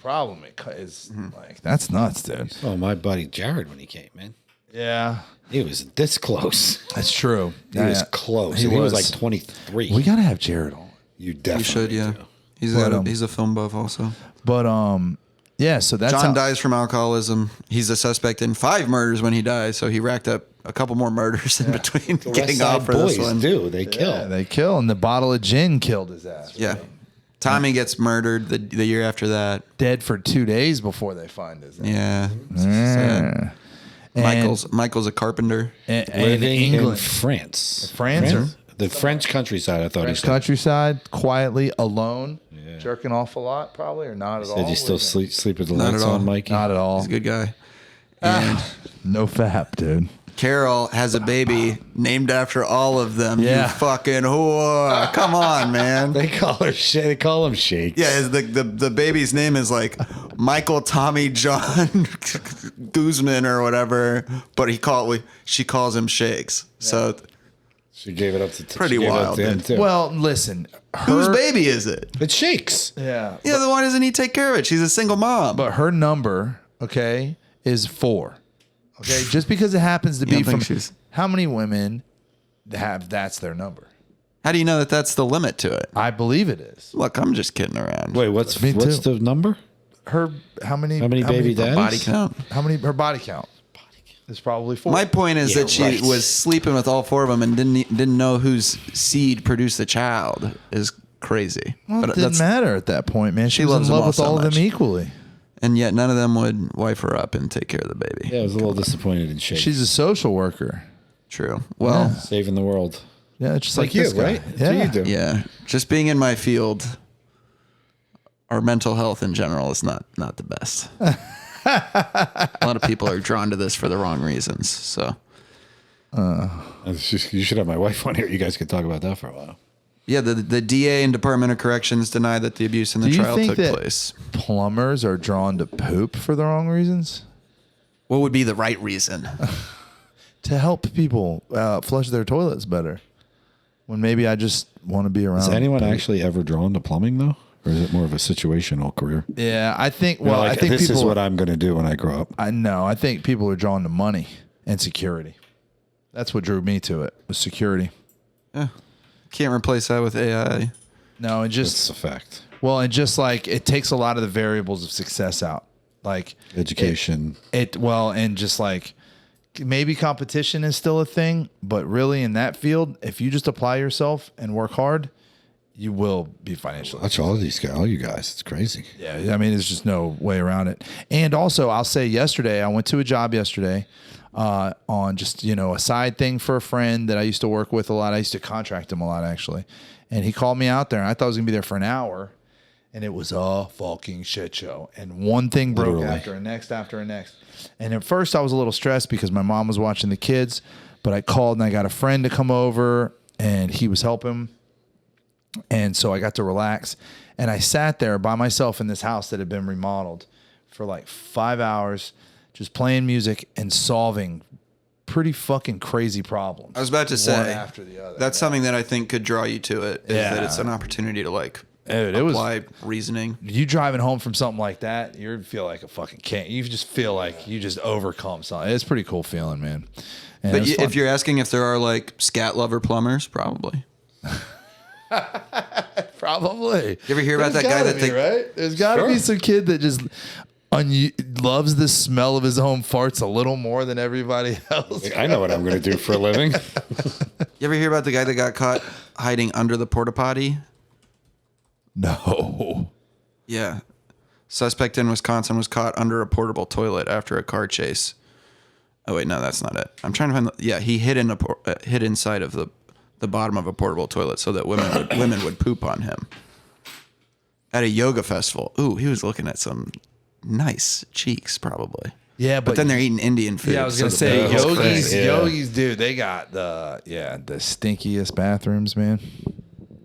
problem, it is like that's nuts, dude. Oh, my buddy Jared when he came, man. Yeah, He was this close. that's true. He was close. He He was was. like 23. We gotta have Jared on. You you definitely should. Yeah, do. he's a film buff also. But yeah. So that's John how, dies from alcoholism. He's a suspect in 5 murders when he dies, so he racked up a couple more murders in between The getting West Side off for Boys this one. do. They kill. Yeah, they kill, and the bottle of gin killed his ass. Yeah. Tommy gets murdered the year after that. Dead for 2 days before they find his ass. Yeah. Yeah. And- Michael's a carpenter. and Living in England, France. France or- The French countryside, I thought French he said. countryside, quietly alone, jerking off a lot, probably, or not at all. Did you still sleep with the Not lights at all. on, Mikey? Not at all. He's a good guy. And No fap, dude. Carol has a baby named after all of them. Yeah. You fucking whore. Come on, man. They call her shit. They call him Shakes. Yeah, the baby's name is like Michael Tommy John Guzman or whatever, but she calls him Shakes. So She gave it up to Pretty she gave it up wild, to him, dude. too. Well, listen. whose baby is it? It Shakes. Yeah. Yeah, the why doesn't he take care of it? She's a single mom. But her number, okay, is 4. Okay, just because it happens to be don't from think she's- how many women have that's their number? How do you know that that's the limit to it? I believe it is. Look, I'm just kidding around. Wait, what's Me too. the number? Her how many baby daddies? Body count. How many her body count? Is probably 4. My point is Yeah, that she right. was sleeping with all 4 of them and didn't know whose seed produced the child is crazy. Well, it didn't matter at that point, man. She was loves in them love all with so all of much. them equally. And yet none of them would wife her up and take care of the baby. Yeah, I was a little disappointed in Shakes. She's a social worker. True. Well, saving the world. Yeah, just Like like, you, this guy. right? That's Yeah, what you do. yeah. Just being in my field, our mental health in general is not the best. A lot of people are drawn to this for the wrong reasons. So You should have my wife on here. You guys could talk about that for a while. yeah, the DA and Department of Corrections deny that the abuse in the Do you trial think took that place. plumbers are drawn to poop for the wrong reasons? What would be the right reason? To help people flush their toilets better. when maybe I just want to be around. Has anyone actually ever drawn to plumbing though? Or is it more of a situational career? Yeah, I think. Well, like, I think this people is what I'm going to do when I grow up. I know. I think people are drawn to money and security. That's what drew me to it, was security. Yeah, can't replace that with AI. No, and just That's a fact. Well, and just like it takes a lot of the variables of success out, like Education. And just like maybe competition is still a thing, but really in that field, if you just apply yourself and work hard, you will be financially. Watch all of these guys, all you guys. It's crazy. Yeah, I mean, there's just no way around it. And also, I'll say yesterday, I went to a job yesterday on just, a side thing for a friend that I used to work with a lot. I used to contract him a lot, actually. And he called me out there, and I thought I was going to be there for an hour. And it was a fucking shit show. And one thing broke Literally. after a next. And at first, I was a little stressed because my mom was watching the kids. But I called, and I got a friend to come over, and he was helping. And so I got to relax, and I sat there by myself in this house that had been remodeled for like 5 hours, just playing music and solving pretty fucking crazy problems. I was about to say, one after the other. That's something that I think could draw you to it. Is that it's an opportunity to apply reasoning. You driving home from something like that, you feel like a fucking king. You just feel like you just overcome something. It's a pretty cool feeling, man. And But if you're asking if there are like scat lover plumbers, probably. Probably. You ever hear about that guy that right? There's got to be some kid that just loves the smell of his own farts a little more than everybody else. I know what I'm going to do for a living. You ever hear about the guy that got caught hiding under the porta potty? No. Yeah. Suspect in Wisconsin was caught under a portable toilet after a car chase. Oh wait, no, that's not it. I'm trying to find. He hid inside of the bottom of a portable toilet so that women would poop on him at a yoga festival. Ooh, he was looking at some nice cheeks, probably. Yeah, but then they're eating Indian food. Yeah, I was gonna say yogis, dude. They got the stinkiest bathrooms, man.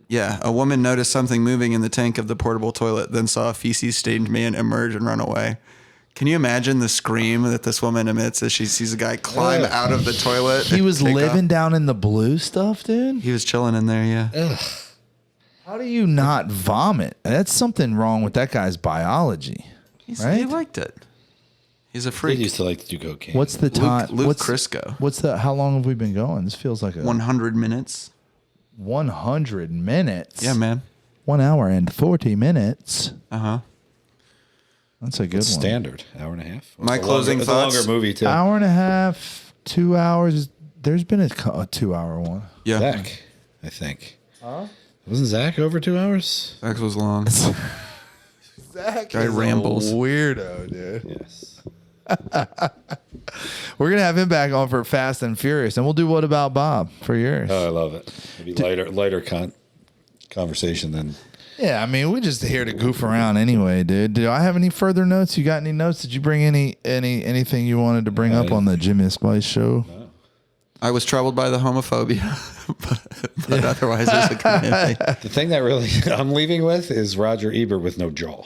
Yeah, a woman noticed something moving in the tank of the portable toilet, then saw a feces-stained man emerge and run away. Can you imagine the scream that this woman emits as she sees a guy climb out of the toilet? He was living down in the blue stuff, dude. He was chilling in there, yeah. Ugh. How do you not vomit? That's something wrong with that guy's biology, right? He liked it. He's a freak. He used to like to do cocaine. What's the time? Luke Crisco. How long have we been going? This feels like 100 minutes. 100 minutes? Yeah, man. 1 hour and 40 minutes. Uh-huh. That's a good one. Standard. Hour and a half. My closing thoughts. It's a longer movie, too. Hour and a half, 2 hours. There's been a 2-hour one. Yeah. Zach, I think. Huh? Wasn't Zach over 2 hours? Zach was long. Zach guy is rambles. A weirdo, dude. Yes. We're going to have him back on for Fast and Furious, and we'll do What About Bob for yours. Oh, I love it. Maybe lighter conversation than... Yeah, I mean, we're just here to goof around anyway, dude. Do I have any further notes? You got any notes? Did you bring anything you wanted to bring up on the Jimmy Spice show? No. I was troubled by the homophobia, but otherwise there's a community. The thing that really I'm leaving with is Roger Ebert with no jaw.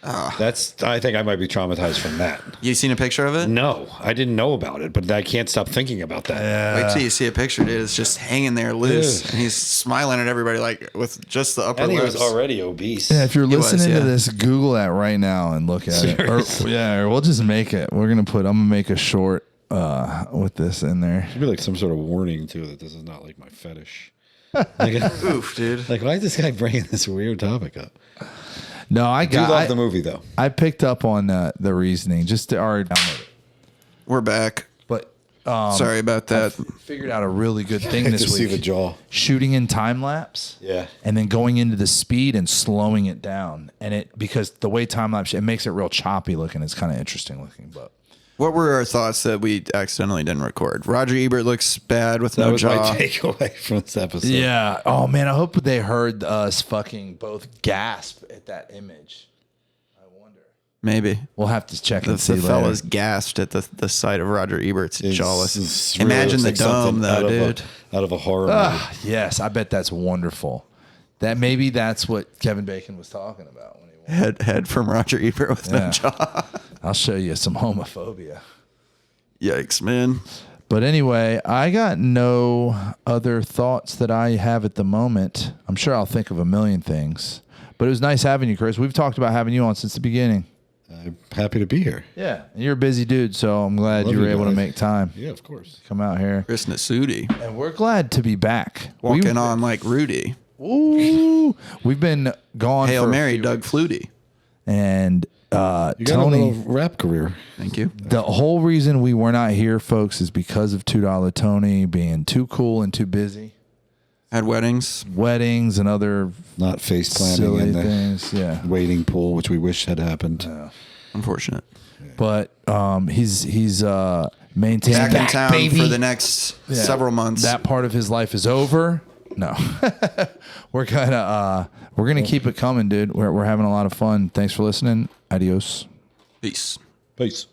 I think I might be traumatized from that. You seen a picture of it? No, I didn't know about it, but I can't stop thinking about that. Wait till you see a picture, dude. It's just hanging there loose, and he's smiling at everybody like with just the upper And he lips. was already obese. Yeah, if you're listening was, to this, Google that right now and look at it. Or we'll just make it. I'm gonna make a short with this in there. Should be like some sort of warning too that this is not like my fetish. Oof, dude. Like, why is this guy bringing this weird topic up? No, I love the movie though. I picked up on the reasoning just to already download it. We're back. But sorry about that. Figured out a really good thing To this see week. the jaw. Shooting in time lapse. Yeah. And then going into the speed and slowing it down. And because the way time lapse, it makes it real choppy looking. It's kind of interesting looking. But What were our thoughts that we accidentally didn't record? Roger Ebert looks bad with no jaw. That was my takeaway from this episode. yeah. Oh man, I hope they heard us fucking both gasp at that image. Maybe. We'll have to check The and see fellas later. gasped at the sight of Roger Ebert's jawless. It's really Imagine the looks like dome, something though, dude. Out of a horror movie. Yes, I bet that's wonderful. Maybe that's what Kevin Bacon was talking about when he won. Head from Roger Ebert with no jaw. I'll show you some homophobia. Yikes, man. But anyway, I got no other thoughts that I have at the moment. I'm sure I'll think of a million things. But it was nice having you, Chris. We've talked about having you on since the beginning. I'm happy to be here. Yeah. You're a busy dude, so I'm glad you were able to make time. Yeah, of course. Come out here. Chris Nasuti. And we're glad to be back. Walking on like Rudy. Ooh. We've been gone Hail for Mary, Doug Flutie. And You got Tony, a little rap career. Thank you. the whole reason we were not here, folks, is because of $2 Tony being too cool and too busy. Had weddings. Weddings and other Not face planting silly in the things. Yeah. waiting pool, which we wish had happened. Unfortunate. But he's maintained Back in town baby. for the next several months. That part of his life is over. No, we're gonna keep it coming, dude. We're having a lot of fun. Thanks for listening. Adios. Peace. Peace.